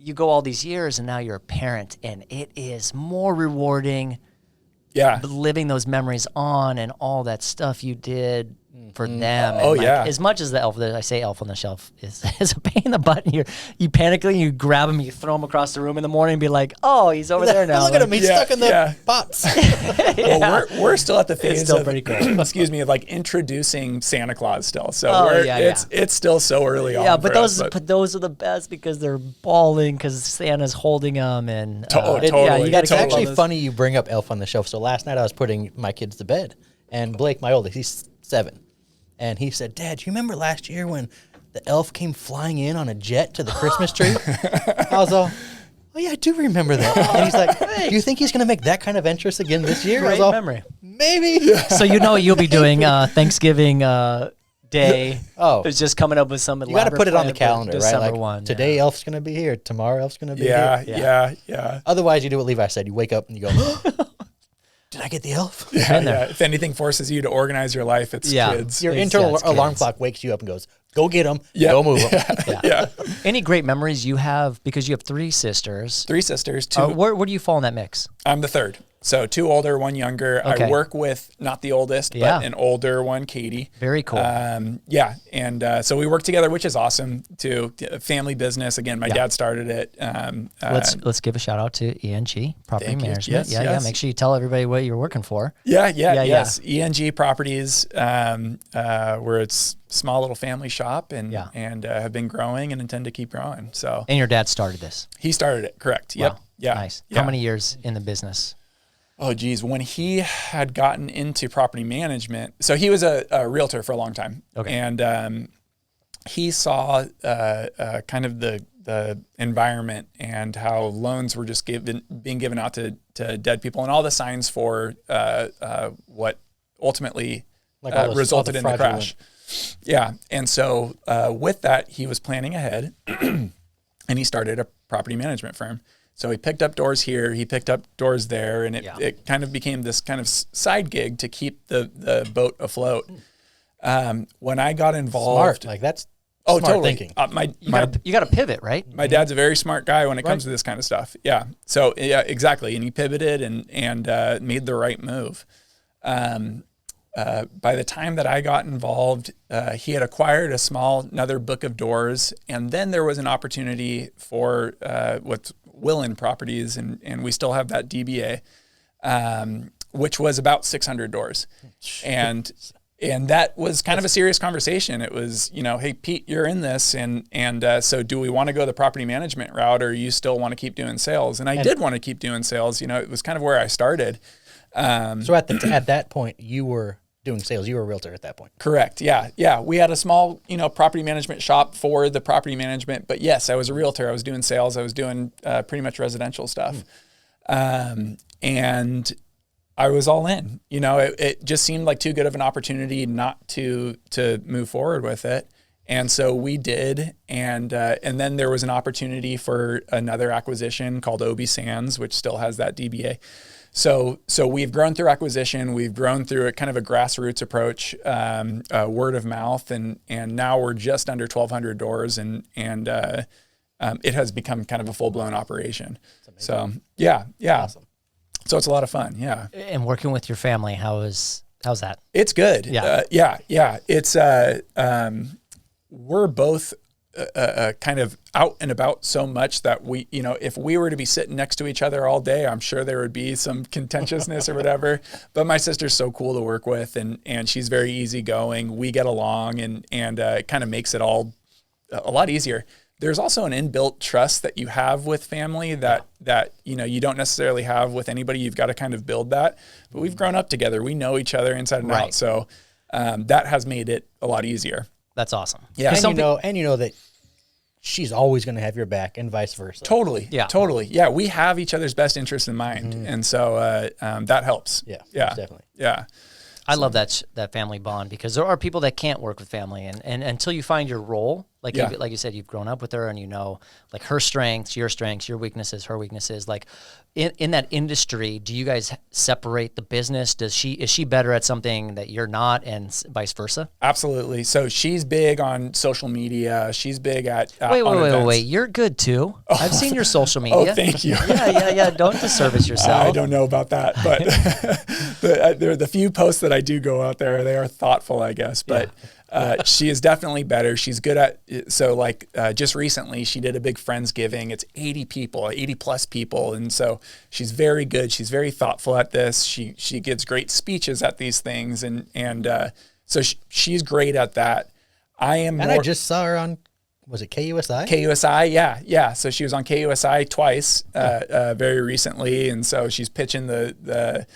you go all these years and now you're a parent, and it is more rewarding Yeah. living those memories on and all that stuff you did for them. Oh, And, like, yeah. as much as the elf, I say elf on the shelf is a pain in the butt. You panic, you grab him, you throw him across the room in the morning and be like, oh, he's over there now. Look at him. He's stuck in the yeah. pots. Well, we're still at the phase still of, pretty cool. excuse me, of like introducing Santa Claus still. So Oh, it's still so early on. Yeah, but for those us, but those are the best because they're bawling because Santa's holding them and Totally. yeah, you got It's to actually funny you bring up Elf on the Shelf. So last night I was putting my kids to bed, and Blake, my oldest, he's 7, and he said, "Dad, you remember last year when the elf came flying in on a jet to the Christmas tree?" I was all, "Oh yeah, I do remember that." And he's like, "Do you think he's going to make that kind of entrance again this year?" I was Great all, memory. Maybe. So you'll be doing Thanksgiving Day. Oh. It's just coming up with some. You got to put it on the calendar, right? December Like 1. today, Elf's going to be here. Tomorrow, Elf's going to be yeah, here. yeah. Otherwise, you do what Levi said. You wake up and you go, "Did I get the elf?" Yeah. If anything forces you to organize your life, it's Yeah. kids. Your It's- internal yeah, it's alarm kids. clock wakes you up and goes, "Go get them. Yeah. Go move them." Yeah. Any great memories you have because you have 3 sisters? 3 sisters, 2. Where do you fall in that mix? I'm the third. So 2 older, 1 younger. Okay. I work with not the oldest, Yeah. but an older one, Katie. Very cool. Yeah. And so we work together, which is awesome too. Family business. Again, my dad started it. Let's give a shout out to ENG Property Thank you. Management. Yes, yeah. yes. Make sure you tell everybody what you're working for. Yes. ENG Properties. We're a small little family shop and have been growing and intend to keep growing. So And your dad started this. he started it. Correct. Yep. Wow. Yeah. Nice. Yeah. How many years in the business? Oh, geez. When he had gotten into property management, so he was a realtor for a long time. Okay. And he saw kind of the environment and how loans were just being given out to dead people and all the signs for what ultimately resulted in the crash. Yeah. And so with that, he was planning ahead and he started a property management firm. So he picked up doors here, he picked up doors there, and it kind of became this kind of side gig to keep the boat afloat. When I got involved, Smart. Like that's smart totally thinking. You got to pivot, right? My dad's a very smart guy when it comes to this kind of stuff. Yeah. So yeah, exactly. And he pivoted and made the right move. By the time that I got involved, he had acquired another book of doors, and then there was an opportunity for what's Willen Properties, and we still have that DBA, which was about 600 doors, and that was kind of a serious conversation. It was, hey Pete, you're in this, and so do we want to go the property management route, or you still want to keep doing sales? And I did want to keep doing sales. It was kind of where I started. So at that point, you were doing sales. You were a realtor at that point. Correct. Yeah. Yeah. We had a small, property management shop for the property management, but yes, I was a realtor. I was doing sales. I was doing pretty much residential stuff. And I was all in, it just seemed like too good of an opportunity not to move forward with it. And so we did. And then there was an opportunity for another acquisition called OB Sands, which still has that DBA. So we've grown through acquisition. We've grown through a kind of a grassroots approach, word of mouth, and now we're just under 1,200 doors, and it has become kind of a full blown operation. So yeah. Awesome. So it's a lot of fun. Yeah. And working with your family, how's that? It's good. Yeah. Yeah. It's we're both kind of out and about so much that we, if we were to be sitting next to each other all day, I'm sure there would be some contentiousness or whatever. But my sister's so cool to work with, and she's very easygoing. We get along, and it kind of makes it all a lot easier. There's also an inbuilt trust that you have with family that you don't necessarily have with anybody. You've got to kind of build that. But we've grown up together. We know each other inside and out. So that has made it a lot easier. That's awesome. Yeah. And you know that she's always going to have your back, and vice versa. Totally. Yeah. Totally. Yeah. We have each other's best interests in mind. And so that helps. Yeah. Yeah. Definitely. Yeah. I love that family bond, because there are people that can't work with family, and until you find your role, like you said, you've grown up with her, and like her strengths, your weaknesses, her weaknesses. Like in that industry, do you guys separate the business? Is she better at something that you're not, and vice versa? Absolutely. So she's big on social media. She's big at wait. You're good too. I've seen your social media. Oh, thank you. Yeah. Don't disservice yourself. I don't know about that, but the few posts that I do go out there, they are thoughtful, I guess. But she is definitely better. She's good at, just recently she did a big Friendsgiving. It's 80 plus people. And so she's very good. She's very thoughtful at this. She gives great speeches at these things. And so she's great at that. I just saw her on, was it KUSI? KUSI, yeah. So she was on KUSI twice very recently. And so she's pitching the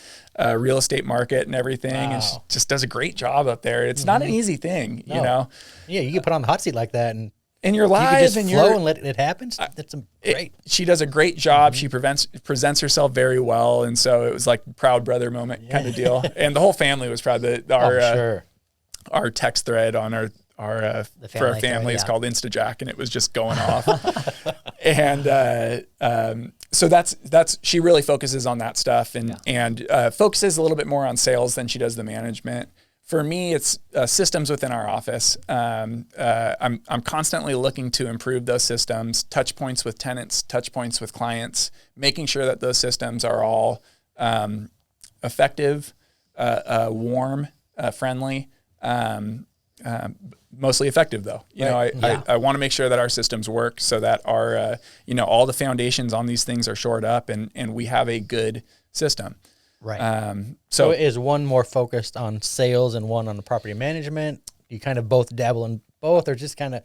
real estate market and everything. Wow. And she just does a great job up there. It's not an easy thing, Yeah, you get put on the hot seat like that, and you're live, you just and flow and let it happen. That's great. She does a great job. She presents herself very well, and so it was like proud brother moment kind of deal. And the whole family was proud. Our text thread on our for our family is called InstaJack, and it was just going off. And so that's she really focuses on that stuff, and focuses a little bit more on sales than she does the management. For me, it's systems within our office. I'm constantly looking to improve those systems, touch points with tenants, touch points with clients, making sure that those systems are all effective, warm, friendly, mostly effective though. I want to make sure that our systems work so that our, all the foundations on these things are shored up, and we have a good system. Right. So is one more focused on sales and one on the property management? You kind of both dabble in both, or just kind of?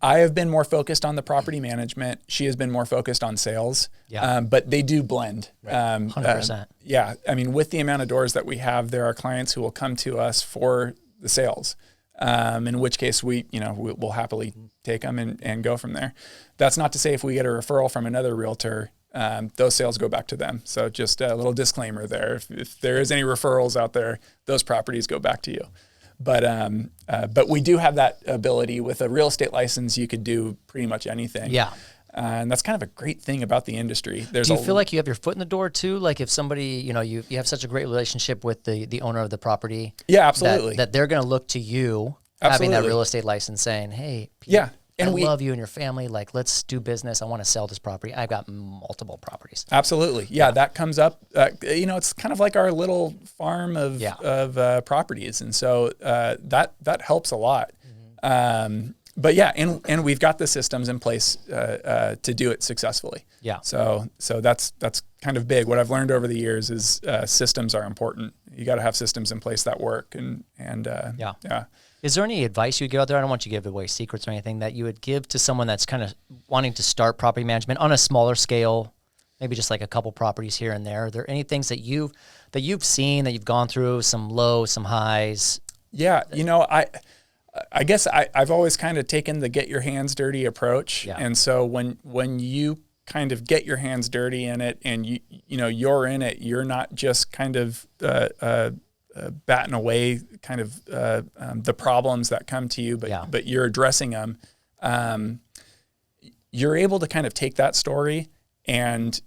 I have been more focused on the property management. She has been more focused on sales. Yeah. But they do blend. Right. 100%. Yeah. I mean, with the amount of doors that we have, there are clients who will come to us for the sales. In which case we'll happily take them and go from there. That's not to say if we get a referral from another realtor, those sales go back to them. So just a little disclaimer there. If there is any referrals out there, those properties go back to you. But we do have that ability. With a real estate license, you could do pretty much anything. Yeah. And that's kind of a great thing about the industry. Do you feel like you have your foot in the door too? Like if somebody, you have such a great relationship with the owner of the property. Yeah, absolutely. That they're going to look to you, having that real estate license, saying, hey, Pete, I love you and your family. Like, let's do business. I want to sell this property. I've got multiple properties. Absolutely. Yeah, that comes up. It's kind of like our little farm of properties. And so that helps a lot. Mm-hmm. But yeah, and we've got the systems in place to do it successfully. Yeah. So that's kind of big. What I've learned over the years is systems are important. You got to have systems in place that work. And. Is there any advice you would give out there? I don't want you to give away secrets or anything that you would give to someone that's kind of wanting to start property management on a smaller scale, maybe just like a couple properties here and there. Are there any things that you've seen, that you've gone through, some lows, some highs? Yeah, I guess I've always kind of taken the get your hands dirty approach. Yeah. And so when you kind of get your hands dirty in it and you're in it, you're not just kind of batting away kind of the problems that come to you, but you're addressing them. You're able to kind of take that story and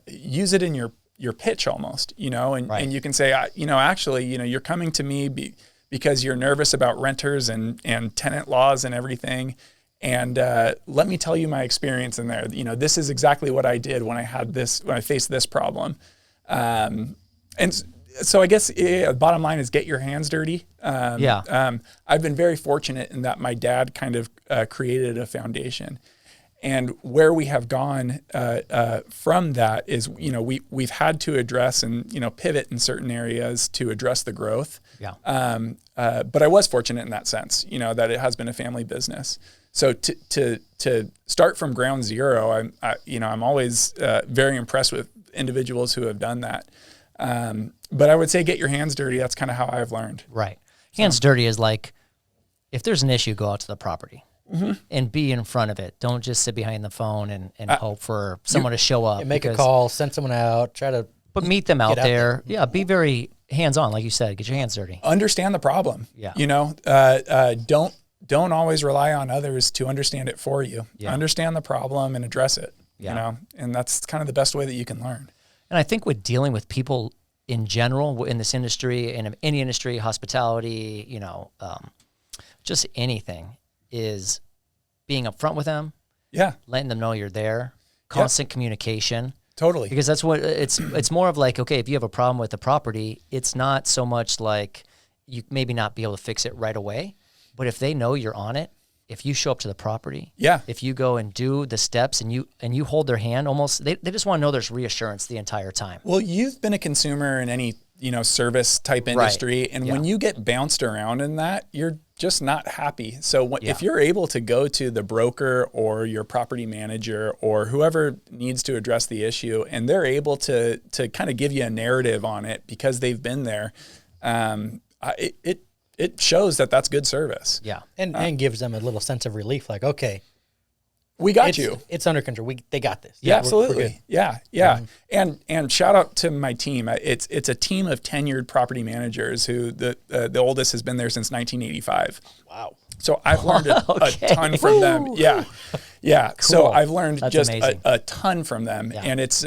use it in your pitch almost, and you can say, actually, you're coming to me because you're nervous about renters and tenant laws and everything. And let me tell you my experience in there. This is exactly what I did when I faced this problem. And so I guess the bottom line is get your hands dirty. I've been very fortunate in that my dad kind of created a foundation. And where we have gone from that is, we've had to address and, pivot in certain areas to address the growth. Yeah. But I was fortunate in that sense, that it has been a family business. So to start from ground zero, I'm always very impressed with individuals who have done that. But I would say get your hands dirty. That's kind of how I've learned. Right. Hands dirty is like, if there's an issue, go out to the property. Mm-hmm. And be in front of it. Don't just sit behind the phone and hope for someone to show up. Make a call, send someone out, but meet them out there. Yeah, be very hands-on, like you said. Get your hands dirty. Understand the problem. Yeah. Don't always rely on others to understand it for you. Yeah. Understand the problem and address it. Yeah. And that's kind of the best way that you can learn. And I think with dealing with people in general in this industry, in any industry, hospitality, just anything, is being upfront with them. Yeah. Letting them know you're there. Constant communication. Totally. Because that's what it's more of like, okay, if you have a problem with the property, it's not so much like you maybe not be able to fix it right away, but if they know you're on it, if you show up to the property, if you go and do the steps and you hold their hand, almost they just want to know there's reassurance the entire time. Well, you've been a consumer in any, service type industry. Right. And when you get bounced around in that, you're just not happy. So if you're able to go to the broker or your property manager or whoever needs to address the issue, and they're able to kind of give you a narrative on it because they've been there, it shows that that's good service. Yeah. And gives them a little sense of relief. Like, okay, we got you. It's under control. They got this. Yeah, absolutely. Yeah. And shout out to my team. It's a team of tenured property managers who the oldest has been there since 1985. Wow. So I've learned a ton from them. Yeah. Yeah. Cool. So I've learned just a ton from them. Yeah. And it's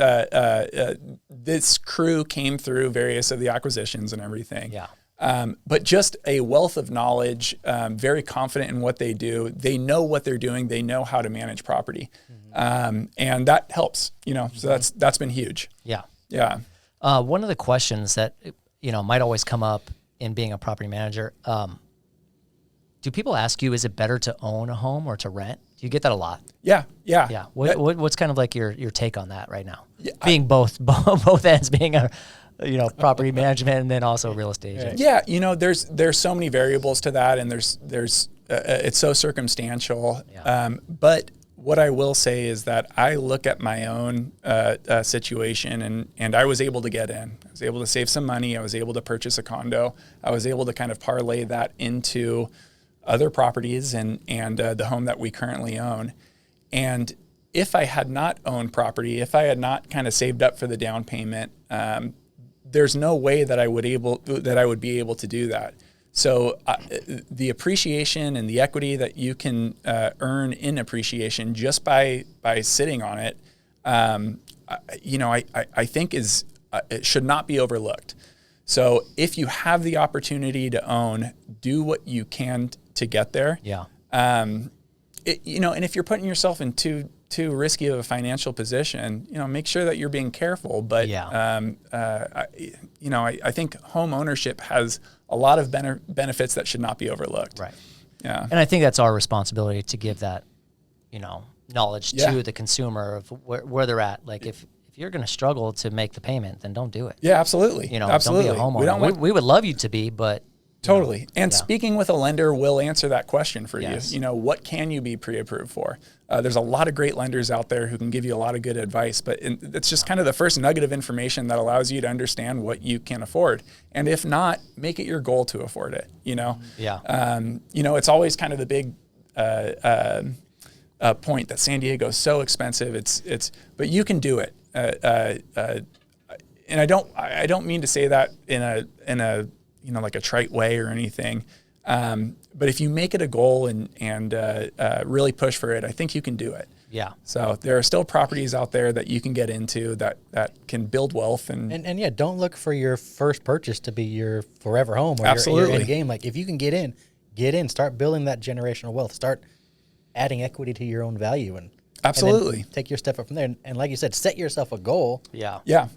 this crew came through various of the acquisitions and everything. Yeah. But just a wealth of knowledge, very confident in what they do. They know what they're doing. They know how to manage property. And that helps, so that's been huge. Yeah. Yeah. One of the questions that, might always come up in being a property manager, do people ask you, is it better to own a home or to rent? Do you get that a lot? Yeah. Yeah. What's kind of like your take on that right now? Yeah, being both ends, being a property management and then also real estate agent. Yeah, there's so many variables to that, and there's it's so circumstantial. Yeah. But what I will say is that I look at my own situation, and I was able to get in. I was able to save some money. I was able to purchase a condo. I was able to kind of parlay that into other properties and the home that we currently own. And if I had not owned property, if I had not kind of saved up for the down payment, there's no way that I would be able to do that. So the appreciation and the equity that you can earn in appreciation just by sitting on it, I think it should not be overlooked. So if you have the opportunity to own, do what you can to get there. Yeah. And if you're putting yourself in too risky of a financial position, make sure that you're being careful. But, I think home ownership has a lot of benefits that should not be overlooked. Right. Yeah. And I think that's our responsibility to give that, knowledge to the consumer of where they're at. Like if you're going to struggle to make the payment, then don't do it. Yeah, absolutely. Absolutely. Don't be a homeowner. We would love you to be, but Totally. And speaking with a lender will answer that question for Yes. you. You know, what can you be pre-approved for? There's a lot of great lenders out there who can give you a lot of good advice, but it's just kind of the first nugget of information that allows you to understand what you can afford. And if not, make it your goal to afford it, you know? Yeah. You know, it's always kind of the big point that San Diego is so expensive. But you can do it. And I don't mean to say that in a you know, like a trite way or anything. But if you make it a goal and really push for it, I think you can do it. Yeah. So there are still properties out there that you can get into that can build wealth And yeah, don't look for your first purchase to be your forever home or Absolutely. your end game. Like if you can get in, start building that generational wealth, start adding equity to your own value and Absolutely. and then take your step up from there. And like you said, set yourself a goal. Yeah. Yeah.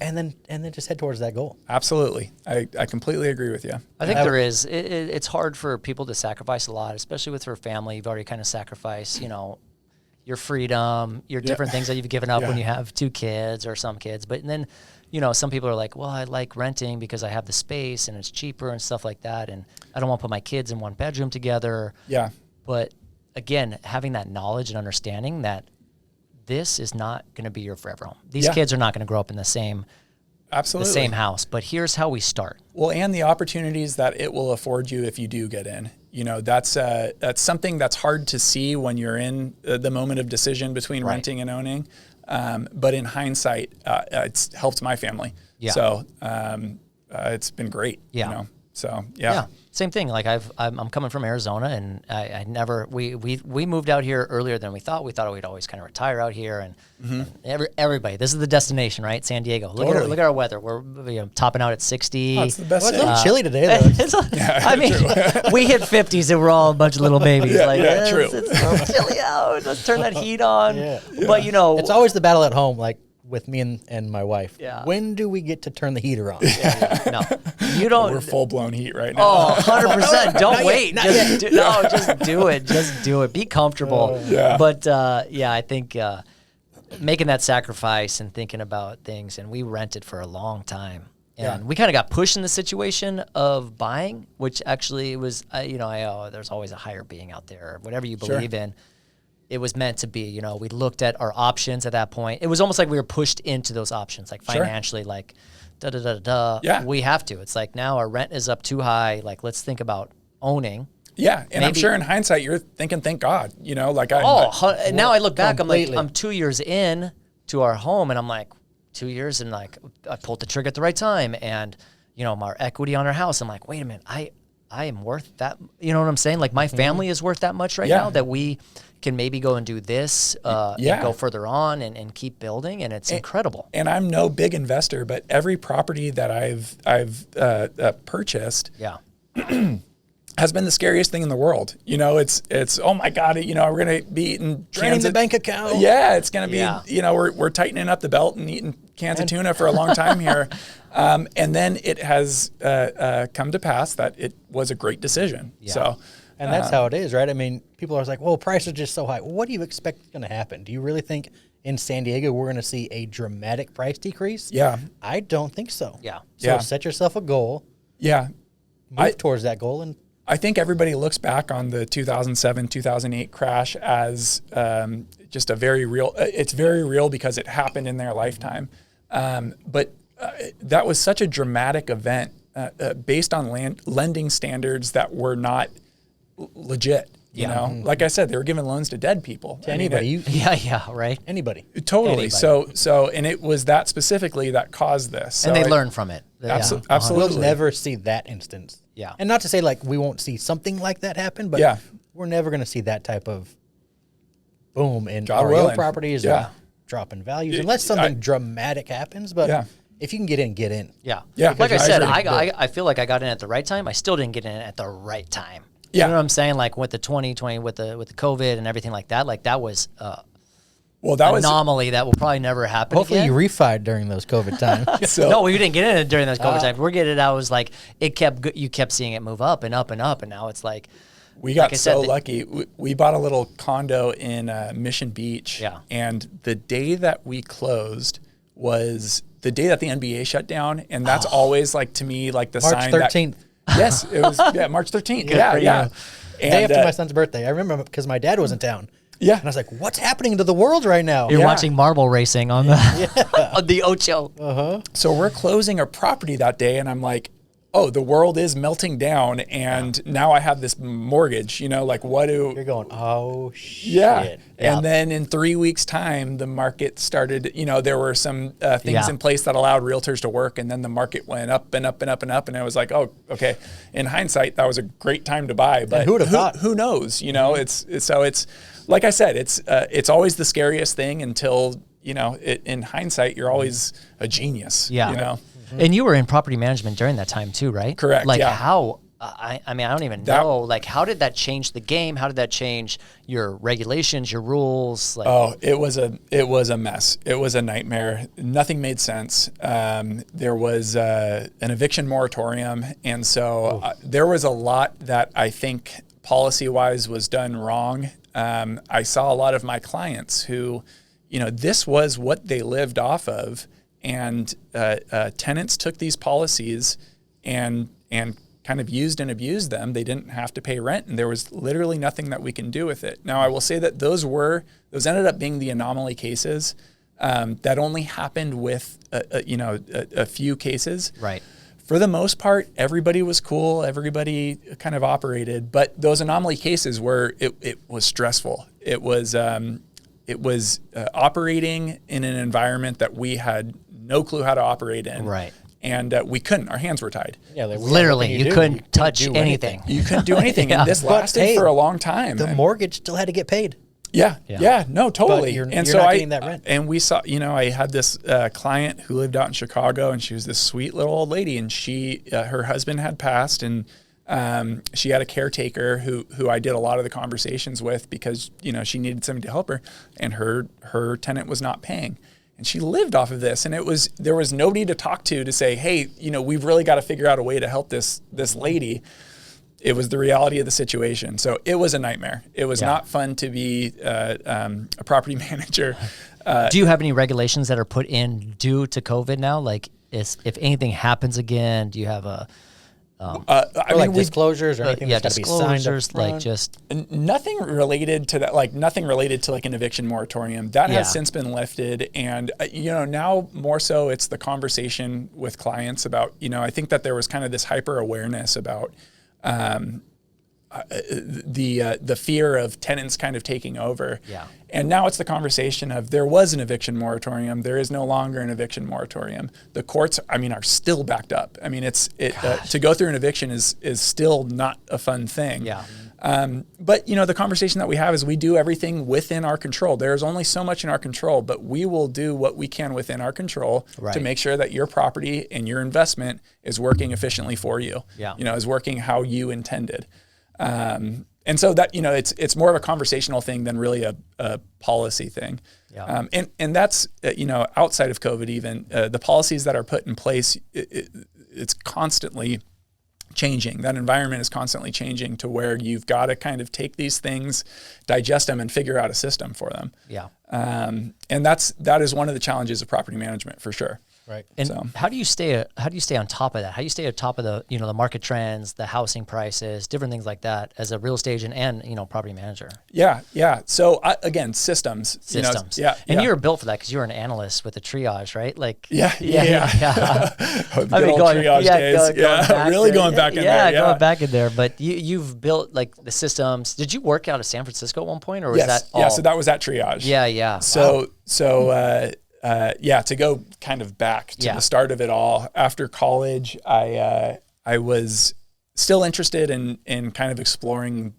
And then just head towards that goal. Absolutely. I completely agree with you. I think there is. It's hard for people to sacrifice a lot, especially with your family. You've already kind of sacrificed, you know, your freedom, your different things that you've given up when you have 2 kids or some kids. But then, you know, some people are like, well, I like renting because I have the space and it's cheaper and stuff like that. And I don't want to put my kids in one bedroom together. Yeah. But again, having that knowledge and understanding that this is not going to be your forever home. These kids are not going to grow up in the same house, but here's how we start. Well, and the opportunities that it will afford you if you do get in. You know, that's something that's hard to see when you're in the moment of decision between renting and owning. But in hindsight, it's helped my family. Yeah. So it's been great. Yeah. You know? So Yeah, same thing. Like I'm coming from Arizona, and I never we moved out here earlier than we thought. We thought we'd always kind of retire out here, and everybody, this is the destination, right? San Diego. Look at our weather. We're topping out at 60. Oh, it's the best Well, it's a city. little chilly today, though. I mean, we hit 50s and we're all a bunch of little babies. True. It's so chilly out. Let's turn that heat on. Yeah. But you know, It's always the battle at home, like with me and my wife. Yeah. When do we get to turn the heater on? no, you don't. We're full blown heat right now. Oh, 100%. Don't Not wait. yet, Just do it. Just do it. Be comfortable. But I think making that sacrifice and thinking about things, and we rented for a long time. And we kind of got pushed in the situation of buying, which actually was, there's always a higher being out there, whatever you believe in. It was meant to be, you know, we looked at our options at that point. It was almost like we were pushed into those options, like financially, like Yeah. we have to. It's like now our rent is up too high. Like, let's think about owning. Yeah. And I'm Maybe- sure in hindsight, you're thinking, thank God, you know, like Now I look back, completely. I'm 2 years in to our home, and I'm like, 2 years, and like I pulled the trigger at the right time, and you know, our equity on our house. I'm like, wait a minute, I am worth that. You know what I'm saying? Like my family is worth that much right now that we can maybe go and do this, and go further on and keep building, and it's incredible. And I'm no big investor, but every property that I've purchased has been the scariest thing in the world. You know, it's oh my God, you know, we're gonna be eating Draining the bank account. Yeah, it's gonna be you know, we're tightening up the belt and eating cans of tuna for a long time here, and then it has come to pass that it was a great decision. So. And that's how it is, right? I mean, people are like, well, price is just so high. What do you expect is going to happen? Do you really think in San Diego we're going to see a dramatic price decrease? Yeah. I don't think so. Yeah. So set yourself a goal. Yeah. Move towards that goal. And I think everybody looks back on the 2007, 2008 crash as just a very real, it's very real because it happened in their lifetime. But that was such a dramatic event based on lending standards that were not legit. You know, like I said, they were giving loans to dead people. to anybody. Right. Anybody. Totally. Anybody. So, and it was that specifically that caused this. So And they learn from it. Absolutely. We'll never see that instance. Yeah. And not to say like we won't see something like that happen, but we're never going to see that type of boom in God REO willing. properties or drop in values unless something dramatic happens. But if you can get in, get in. Yeah. Yeah, Like I said, agree. I feel like I got in at the right time. I still didn't get in at the right time. Yeah. You know what I'm saying? Like with the 2020, with the COVID and everything like that was well, that was anomaly that will probably never happen Hopefully again. you refied during those COVID times. so, No, we didn't get in it during those COVID times. We're getting it. I was like, you kept seeing it move up and up and up, and now it's like we got like I said, so lucky. We bought a little condo in Mission Beach. Yeah. And the day that we closed was the day that the NBA shut down. And that's always like, to me, like the March sign 13th. Yes, it was March 13th. Good Yeah, for yeah. you. Day after my son's birthday. I remember because my dad was in town. Yeah. And I was like, what's happening to the world right now? You're Yeah. watching marble racing on the on the Ocho. So we're closing a property that day, and I'm like, oh, the world is melting down, and now I have this mortgage, like what do... You're going, oh, shit. Yeah. And then in 3 weeks' time, the market started, there were some things in place that allowed realtors to work, and then the market went up and up and up and up, and it was like, oh, okay. In hindsight, that was a great time to buy, but who would have thought? Who knows? It's like I said, it's always the scariest thing until, in hindsight, you're always a genius. Yeah. And you were in property management during that time too, right? Correct, Like yeah. how, I mean, I don't even know, like how did that change the game? How did that change your regulations, your rules? Like, Oh, it was a mess. It was a nightmare. Nothing made sense. There was an eviction moratorium. And so there was a lot that I think policy-wise was done wrong. I saw a lot of my clients who, this was what they lived off of. And tenants took these policies and kind of used and abused them. They didn't have to pay rent, and there was literally nothing that we can do with it. Now, I will say that those ended up being the anomaly cases that only happened with a few cases. right. For the most part, everybody was cool. Everybody kind of operated, but those anomaly cases were it was stressful. It was operating in an environment that we had no clue how to operate in. Right. And we couldn't. Our hands were tied. Yeah, Literally, you couldn't touch do anything. You couldn't do anything. Yeah. And this But, lasted hey, for a long time. The mortgage still had to get paid. No, totally. But you're and not getting that rent. And we saw, I had this client who lived out in Chicago, and she was this sweet little old lady, and her husband had passed, and she had a caretaker who I did a lot of the conversations with because, she needed somebody to help her, and her tenant was not paying. And she lived off of this, and there was nobody to talk to say, hey, we've really got to figure out a way to help this lady. It was the reality of the situation. So it was a nightmare. It was not fun to be a property manager. Do you have any regulations that are put in due to COVID now? Like, if anything happens again, do you have a Disclosures or anything that's got to be signed up disclosures, like front? just nothing related to that, nothing related to an eviction moratorium that has since been lifted. And, now more so it's the conversation with clients about, I think that there was kind of this hyper awareness about the fear of tenants kind of taking over. Yeah. And now it's the conversation of there was an eviction moratorium. There is no longer an eviction moratorium. The courts, are still backed up. To go through an eviction is still not a fun thing. Yeah. But the conversation that we have is we do everything within our control. There's only so much in our control, but we will do what we can within our control to make sure that your property and your investment is working efficiently for you. Yeah. Is working how you intended. And so that, it's more of a conversational thing than really a policy thing. Yeah. And that's, outside of COVID even, the policies that are put in place, it's constantly changing. That environment is constantly changing to where you've got to kind of take these things, digest them, and figure out a system for them. Yeah. And that is one of the challenges of property management for sure. Right. And So. how do you stay on top of that? How do you stay on top of the the market trends, the housing prices, different things like that as a real estate agent and property manager? Yeah. So again, systems. Systems. And you were built for that because you were an analyst with the triage, right? Like Yeah. Good old triage days. Really going back in there. Yeah, going back in there. But you've built like the systems. Did you work out of San Francisco at one point, or was that all? Yeah, so that was at triage. Yeah. So to go kind of back to the start of it all, after college, I was still interested in kind of exploring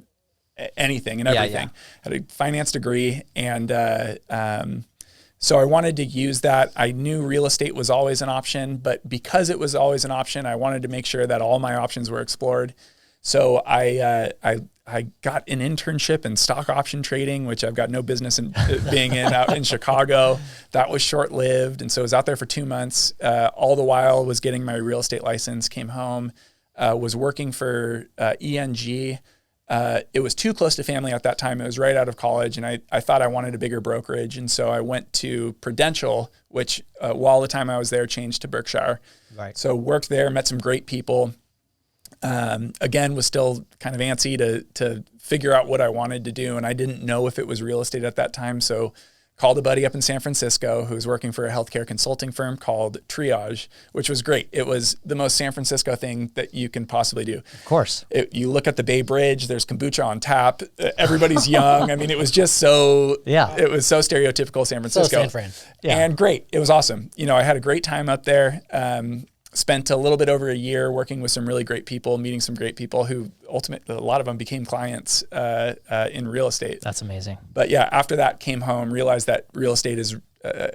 anything and everything. Had a finance degree, and so I wanted to use that. I knew real estate was always an option, but because it was always an option, I wanted to make sure that all my options were explored. So I got an internship in stock option trading, which I've got no business in being in out in Chicago. That was short-lived. And so I was out there for 2 months. All the while was getting my real estate license, came home, was working for ENG. It was too close to family at that time. It was right out of college, and I thought I wanted a bigger brokerage. And so I went to Prudential, which while the time I was there changed to Berkshire. Right. So worked there, met some great people. Again, was still kind of antsy to figure out what I wanted to do. And I didn't know if it was real estate at that time. So called a buddy up in San Francisco who was working for a healthcare consulting firm called Triage, which was great. It was the most San Francisco thing that you can possibly do. Of course. You look at the Bay Bridge, there's kombucha on tap. Everybody's young. I mean, it was just so, it was so stereotypical San Francisco. So San Fran. Yeah. And great. It was awesome. You know, I had a great time up there. Spent a little bit over a year working with some really great people, meeting some great people who ultimately, a lot of them became clients in real estate. That's amazing. But yeah, after that came home, realized that real estate is,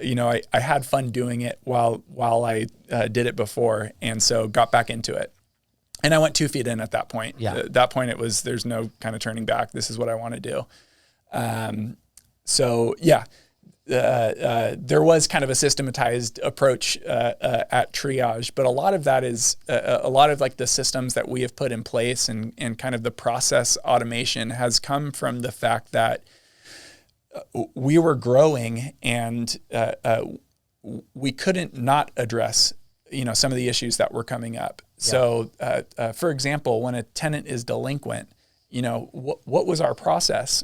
you know, I had fun doing it while I did it before. And so got back into it. And I went 2 feet in at that point. Yeah. At that point, there's no kind of turning back. This is what I want to do. So yeah. There was kind of a systematized approach at Triage, but a lot of that is a lot of like the systems that we have put in place and kind of the process automation has come from the fact that we were growing and we couldn't not address, you know, some of the issues that were coming up. Yeah. So, for example, when a tenant is delinquent, you know, what was our process?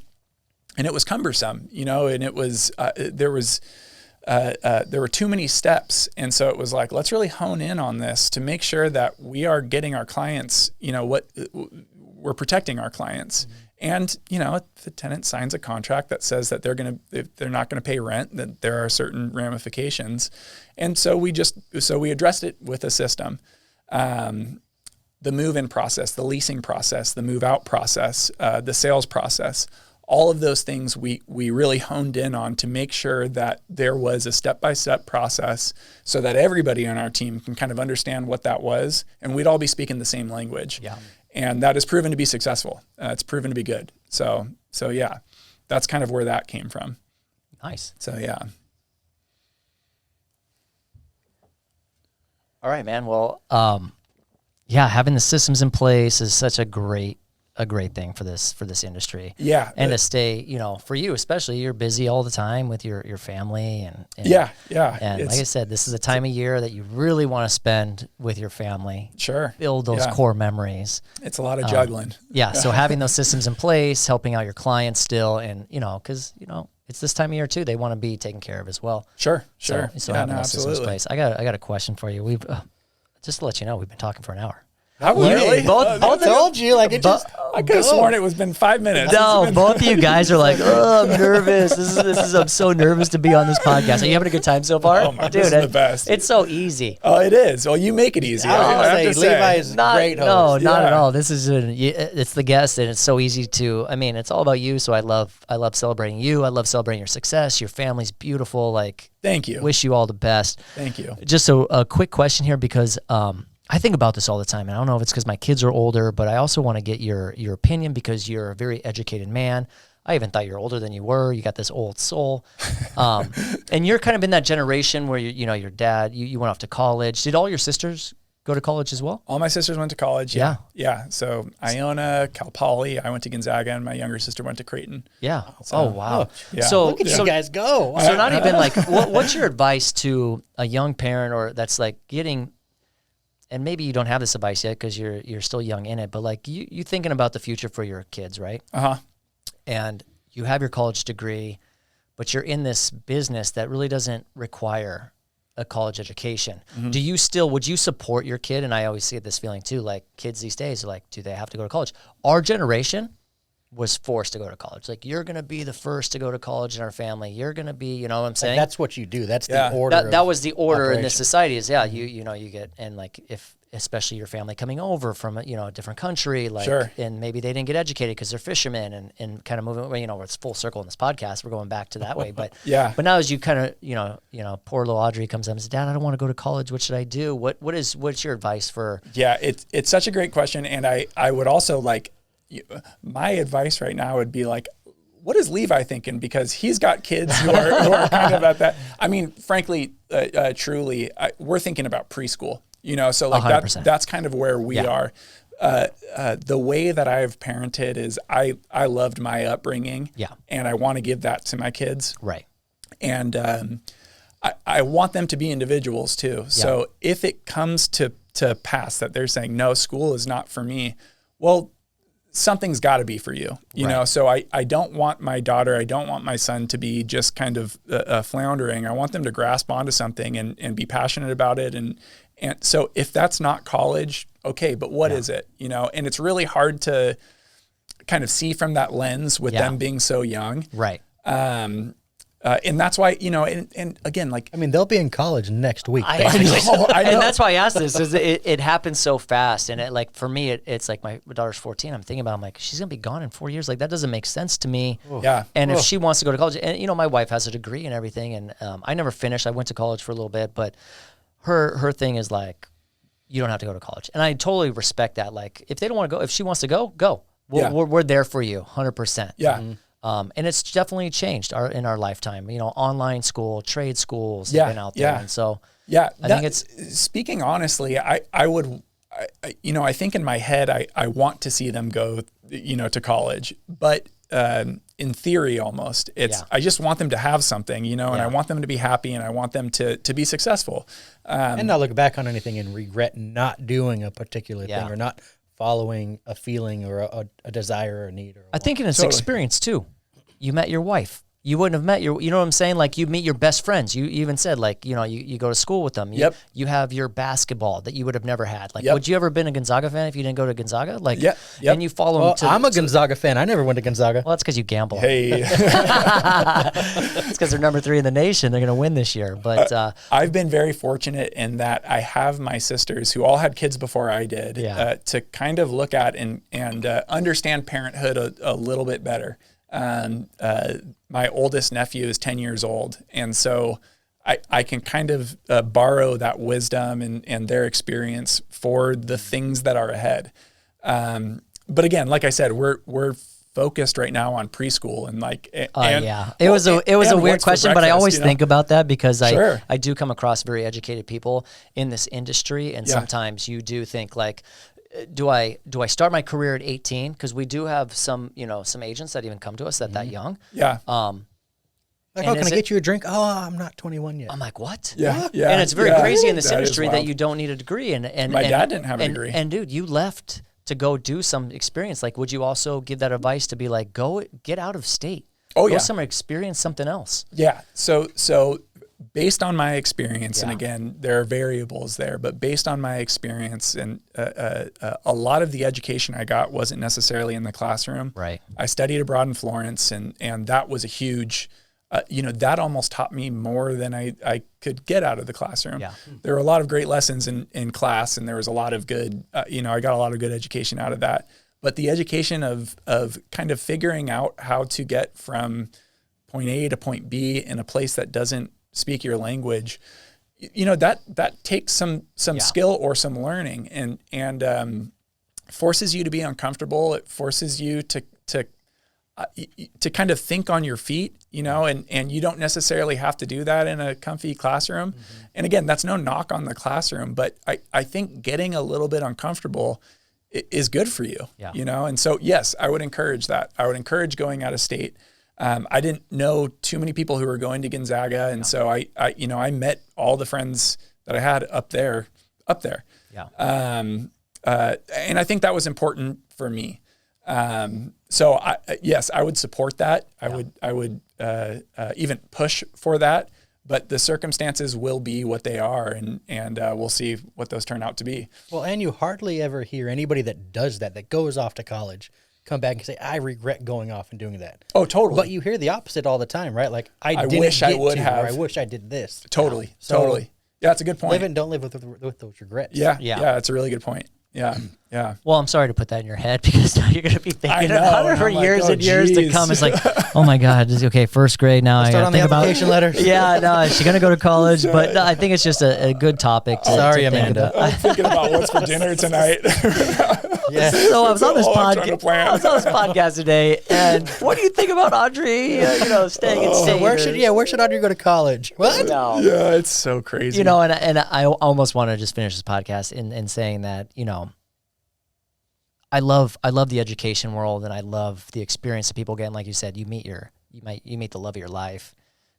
And it was cumbersome, you know, and it was, there were too many steps. And so it was like, let's really hone in on this to make sure that we are getting our clients, you know, we're protecting our clients. Mm-hmm. And, you know, if the tenant signs a contract that says that if they're not going to pay rent, then there are certain ramifications. And so we addressed it with a system. The move-in process, the leasing process, the move-out process, the sales process, all of those things we really honed in on to make sure that there was a step-by-step process so that everybody on our team can kind of understand what that was, and we'd all be speaking the same language. Yeah. And that has proven to be successful. It's proven to be good. So yeah, that's kind of where that came from. Nice. So yeah. All right, man. Well, yeah, having the systems in place is such a great thing for this industry. Yeah. And to stay, you know, for you especially, you're busy all the time with your family and yeah. And like I said, this is a time of year that you really want to spend with your family. Sure. Build those core memories. It's a lot of juggling. Yeah. So having those systems in place, helping out your clients still, and, you know, because, you know, it's this time of year too, they want to be taken care of as well. Sure. So having those systems in place. I got a question for you. We've just to let you know, we've been talking for an hour. Really? Both I told you, like it just. I could have sworn it was been 5 minutes. No, both of you guys are like, oh, I'm nervous. I'm so nervous to be on this podcast. Are you having a good time so far? Oh my, dude, this is the best. It's so easy. Oh, it is. Well, you make it easy. I have to say, Levi is not, great host. No, not at all. This is it's the guest, and it's so easy to. I mean, it's all about you. So I love celebrating you. I love celebrating your success. Your family's beautiful. Like, thank you. Wish you all the best. Thank you. Just a quick question here because I think about this all the time, and I don't know if it's because my kids are older, but I also want to get your opinion because you're a very educated man. I even thought you were older than you were. You got this old soul. And you're kind of in that generation where, you know, your dad, you went off to college. Did all your sisters go to college as well? All my sisters went to college. Yeah. So Iona, Cal Poly, I went to Gonzaga, and my younger sister went to Creighton. Yeah. So, oh, wow. Yeah. So look at you guys go. So not even like, what's your advice to a young parent or that's like getting... And maybe you don't have this advice yet because you're still young in it, but like you thinking about the future for your kids, right? Uh-huh. And you have your college degree, but you're in this business that really doesn't require a college education. Mm-hmm. Would you support your kid? And I always get this feeling too, like kids these days are like, do they have to go to college? Our generation was forced to go to college. Like, you're going to be the first to go to college in our family. You're going to be, you know what I'm saying? Like, that's what you do. That's the order. That was the order in this society is, you know, you get, and like, if, especially your family coming over from a, you know, a different country, like, and maybe they didn't get educated because they're fishermen and kind of moving, you know, it's full circle in this podcast. We're going back to that way, but but now as you kind of, you know, poor little Audrey comes up and says, Dad, I don't want to go to college. What should I do? What's your advice for? Yeah, it's such a great question. And I would also like, my advice right now would be like, what is Levi thinking? Because he's got kids who are kind of at that. I mean, frankly, truly, we're thinking about preschool, you know, so like that's kind of where we are. The way that I've parented is I loved my upbringing and I want to give that to my kids. Right. And I want them to be individuals too. So if it comes to to pass, that they're saying, no, school is not for me. Well, something's got to be for you, you know? So I don't want my daughter, I don't want my son to be just kind of floundering. I want them to grasp onto something and be passionate about it. And so if that's not college, okay, but what is it, you know? And it's really hard to kind of see from that lens with them being so young. Right. And that's why, you know, and again, like, I mean, they'll be in college next week. I know. And that's why I asked this, is it happens so fast. And like, for me, it's like my daughter's 14. I'm thinking about, I'm like, she's going to be gone in 4 years. Like, that doesn't make sense to me. Yeah. And if she wants to go to college, and, you know, my wife has a degree and everything. And I never finished. I went to college for a little bit, but her thing is like, you don't have to go to college. And I totally respect that. Like, if they don't want to go, if she wants to go. We're there for you, 100%. Yeah. And it's definitely changed in our lifetime. You know, online school, trade schools have been out there. And so I think it's, speaking honestly, I would, you know, I think in my head, I want to see them go, you know, to college, but in theory almost, I just want them to have something, you know, and I want them to be happy, and I want them to be successful. And not look back on anything and regret not doing a particular thing or not following a feeling or a desire or a need. Or I think in its experience too. You met your wife. You wouldn't have met you know what I'm saying? Like, you meet your best friends. You even said, like, you know, you go to school with them. You have your basketball that you would have never had. Like, would you ever been a Gonzaga fan if you didn't go to Gonzaga? Like, and you follow them to. I'm a Gonzaga fan. I never went to Gonzaga. Well, that's because you gamble. Hey. It's because they're number 3 in the nation. They're going to win this year. But I've been very fortunate in that I have my sisters who all had kids before I did to kind of look at and understand parenthood a little bit better. My oldest nephew is 10 years old. And so I can kind of borrow that wisdom and their experience for the things that are ahead. But again, like I said, we're focused right now on preschool and like, it was a weird question, but I always think about that because I do come across very educated people in this industry. And sometimes you do think like, do I start my career at 18? Because we do have some agents that even come to us that young. Like, can I get you a drink? Oh, I'm not 21 yet. I'm like, what? Yeah. And it's very crazy in this industry that you don't need a degree. And my dad didn't have a degree. And dude, you left to go do some experience. Like, would you also give that advice to be like, get out of state? Go somewhere, experience something else. Yeah. So based on my experience, and again, there are variables there, but based on my experience, and a lot of the education I got wasn't necessarily in the classroom. Right. I studied abroad in Florence, and that was a huge, that almost taught me more than I could get out of the classroom. Yeah. There were a lot of great lessons in class, and there was a lot of good, I got a lot of good education out of that. But the education of kind of figuring out how to get from point A to point B in a place that doesn't speak your language, that takes some skill or some learning, and forces you to be uncomfortable. It forces you to kind of think on your feet, and you don't necessarily have to do that in a comfy classroom. Mm-hmm. And again, that's no knock on the classroom, but I think getting a little bit uncomfortable is good for you, And so, yes, I would encourage that. I would encourage going out of state. I didn't know too many people who were going to Gonzaga. And so I met all the friends that I had up there. Yeah. And I think that was important for me. So I would support that. I would even push for that, but the circumstances will be what they are, and we'll see what those turn out to be. Well, and you hardly ever hear anybody that does that goes off to college come back and say, I regret going off and doing that. Oh, totally. But you hear the opposite all the time, right? Like, I wish I did this. Ttotally. Totally. Yeah, it's a good point. Live and don't live with those regrets. Yeah. It's a really good point. Yeah. Well, I'm sorry to put that in your head because now you're going to be thinking about it for years and years to come. It's like, oh my God, okay, first grade now. I got to think about application letter. Yeah, no, is she going to go to college? But no, I think it's just a good topic. Sorry, Amanda. I'm thinking about what's for dinner tonight. Yeah. So I was on this podcast today, and what do you think about Audrey? Staying in state. Where should Audrey go to college? What? No. Yeah, it's so crazy. And I almost want to just finish this podcast in saying that I love the education world, and I love the experience that people get. And like you said, you meet the love of your life,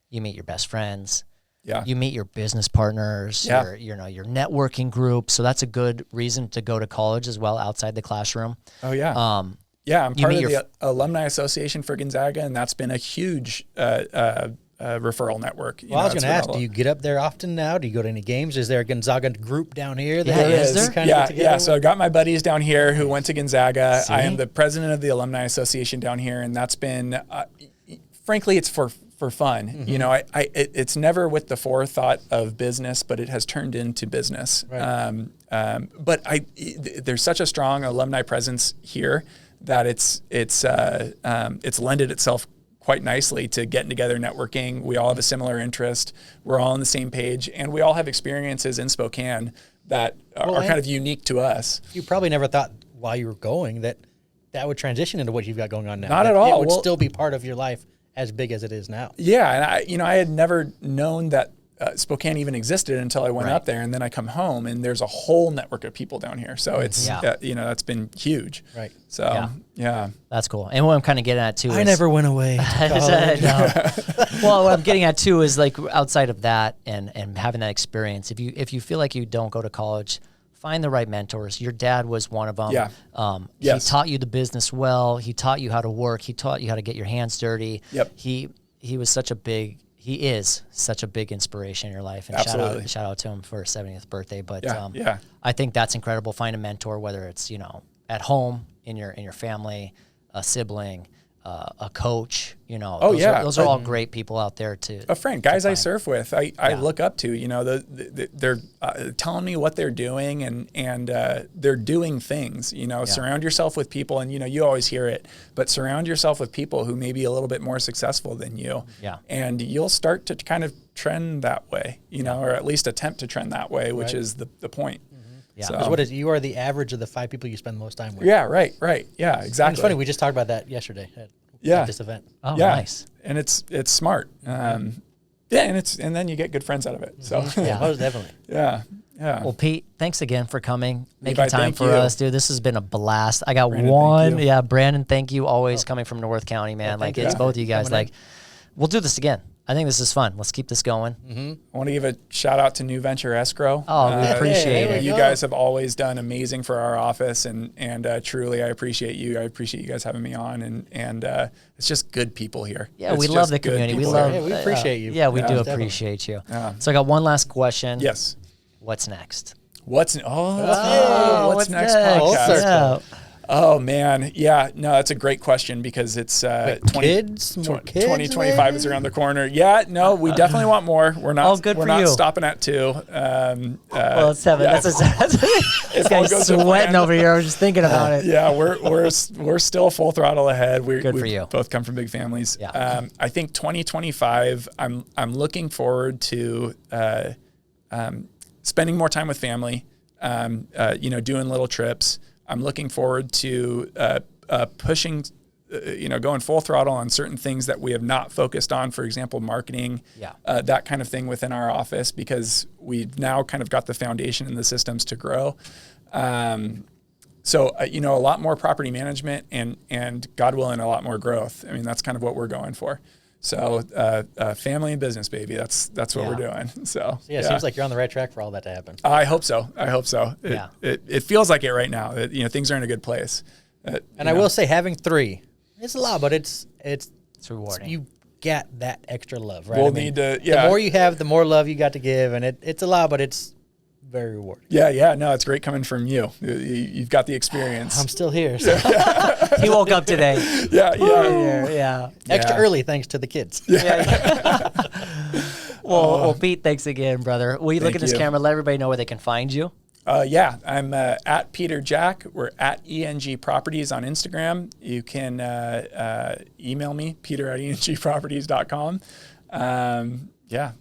you meet your best friends, Yeah. You meet your business partners, Yeah. your networking group. So that's a good reason to go to college as well, outside the classroom. Oh yeah. Yeah, I'm part of the Alumni Association for Gonzaga, and that's been a huge referral network. Well, I was going to ask, do you get up there often now? Do you go to any games? Is there a Gonzaga group down here? Yeah, is there? Yeah. So I got my buddies down here who went to Gonzaga. I am the president of the Alumni Association down here, and that's been, frankly, it's for fun. Mm-hmm. You know, it's never with the forethought of business, but it has turned into business. Right. But there's such a strong alumni presence here that it's lended itself quite nicely to getting together, networking. We all have a similar interest. We're all on the same page, and we all have experiences in Spokane that are kind of unique to us. You probably never thought while you were going that would transition into what you've got going on now. Not at all. It would still be part of your life as big as it is now. Yeah, and I had never known that Spokane even existed until I went up there, and then I come home and there's a whole network of people down here. So it's that's been huge. Right. So yeah, that's cool. And what I'm kind of getting at too, I never went away. Well, what I'm getting at too is like outside of that and having that experience. If you feel like you don't go to college, find the right mentors. Your dad was one of them. Yeah. He taught you the business well. He taught you how to work. He taught you how to get your hands dirty. Yep. He is such a big inspiration in your life. And Absolutely. shout out to him for his 70th birthday. But I think that's incredible. Find a mentor, whether it's, at home, in your family, a sibling, a coach, those are all great people out there a friend, guys I surf with, I look up to, they're telling me what they're doing and they're doing things, surround yourself with people, and, you always hear it, but surround yourself with people who may be a little bit more successful than you. Yeah. And you'll start to kind of trend that way, or at least attempt to trend that way, which is the point. Yeah. So, you are the average of the 5 people you spend the most time with. Yeah, right. Yeah, exactly. And it's funny, we just talked about that yesterday at this event. Oh, nice. And it's smart. And then you get good friends out of it. So most definitely. Yeah. Well, Pete, thanks again for coming, making Levi, time for us, dude. This has been a blast. I got Brandon, one. thank you. Yeah, Brandon, thank you. Always coming from North County, man. It's both of you guys. We'll do this again. I think this is fun. Let's keep this going. Mm-hmm. I want to give a shout out to New Venture Escrow. Oh, we appreciate it. You guys have always done amazing for our office, and truly I appreciate you. I appreciate you guys having me on, and it's just good people here. Yeah, we love the community. We appreciate you. Yeah, we do appreciate you. Yeah. So I got one last question. Yes. What's next? What's next podcast? podcast? Oh man, yeah, no, that's a great question because it's 2025 is around the corner. Yeah, no, we definitely want more. We're not stopping at 2. Well, it's 7. That's this guy's sweating over here. I was just thinking about it. Yeah, we're still full throttle ahead. Good for you. Both come from big families. Yeah. I think 2025. I'm looking forward to spending more time with family. Doing little trips. I'm looking forward to pushing, going full throttle on certain things that we have not focused on, for example, marketing, that kind of thing within our office, because we've now kind of got the foundation and the systems to grow. So, a lot more property management and God willing, a lot more growth. I mean, that's kind of what we're going for. So, family and business, baby. That's what we're doing. So it seems like you're on the right track for all that to happen. I hope so. It feels like it right now. Things are in a good place. I will say, having 3, it's a lot, but it's rewarding. You get that extra love, right? We'll need to. The more you have, the more love you got to give, and it's a lot, but it's very rewarding. Yeah. No, it's great coming from you. You've got the experience. I'm still here. So. He woke up today. Yeah. Extra early, thanks to the kids. Yeah. Well, Pete, thanks again, brother. Will you look at this camera? Let everybody know where they can find you. I'm at Peter Jack. We're at ENG Properties on Instagram. You can email me, peter@engproperties.com.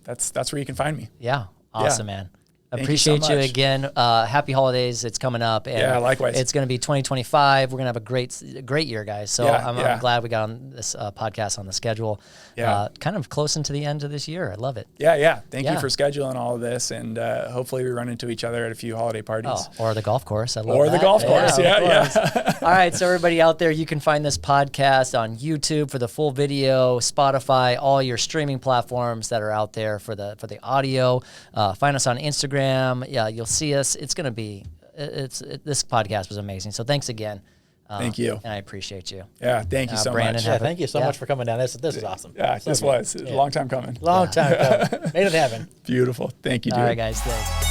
That's where you can find me. Yeah. Awesome, man. Appreciate so you much. again. Happy holidays. It's coming up. And Yeah, likewise. It's going to be 2025. We're going to have a great year, guys. So Yeah, I'm glad we got on this podcast on the schedule. Yeah. Kind of close into the end of this year. I love it. Yeah. Thank Yeah. you for scheduling all of this. And hopefully we run into each other at a few holiday parties. Oh, or the golf course. I love Or the that. golf course. of Yeah. course. All right. So everybody out there, you can find this podcast on YouTube for the full video, Spotify, all your streaming platforms that are out there for the audio. Find us on Instagram. Yeah, you'll see us. It's going to be, this podcast was amazing. So thanks again. Thank you. And I appreciate you. Yeah. Thank you so Brandon, much. Yeah, have thank you so yeah. much for coming down. This is awesome. Yeah, So this good. was a long time coming. Long time coming. Made it happen. Beautiful. Thank you, dude. All right, guys. Thanks.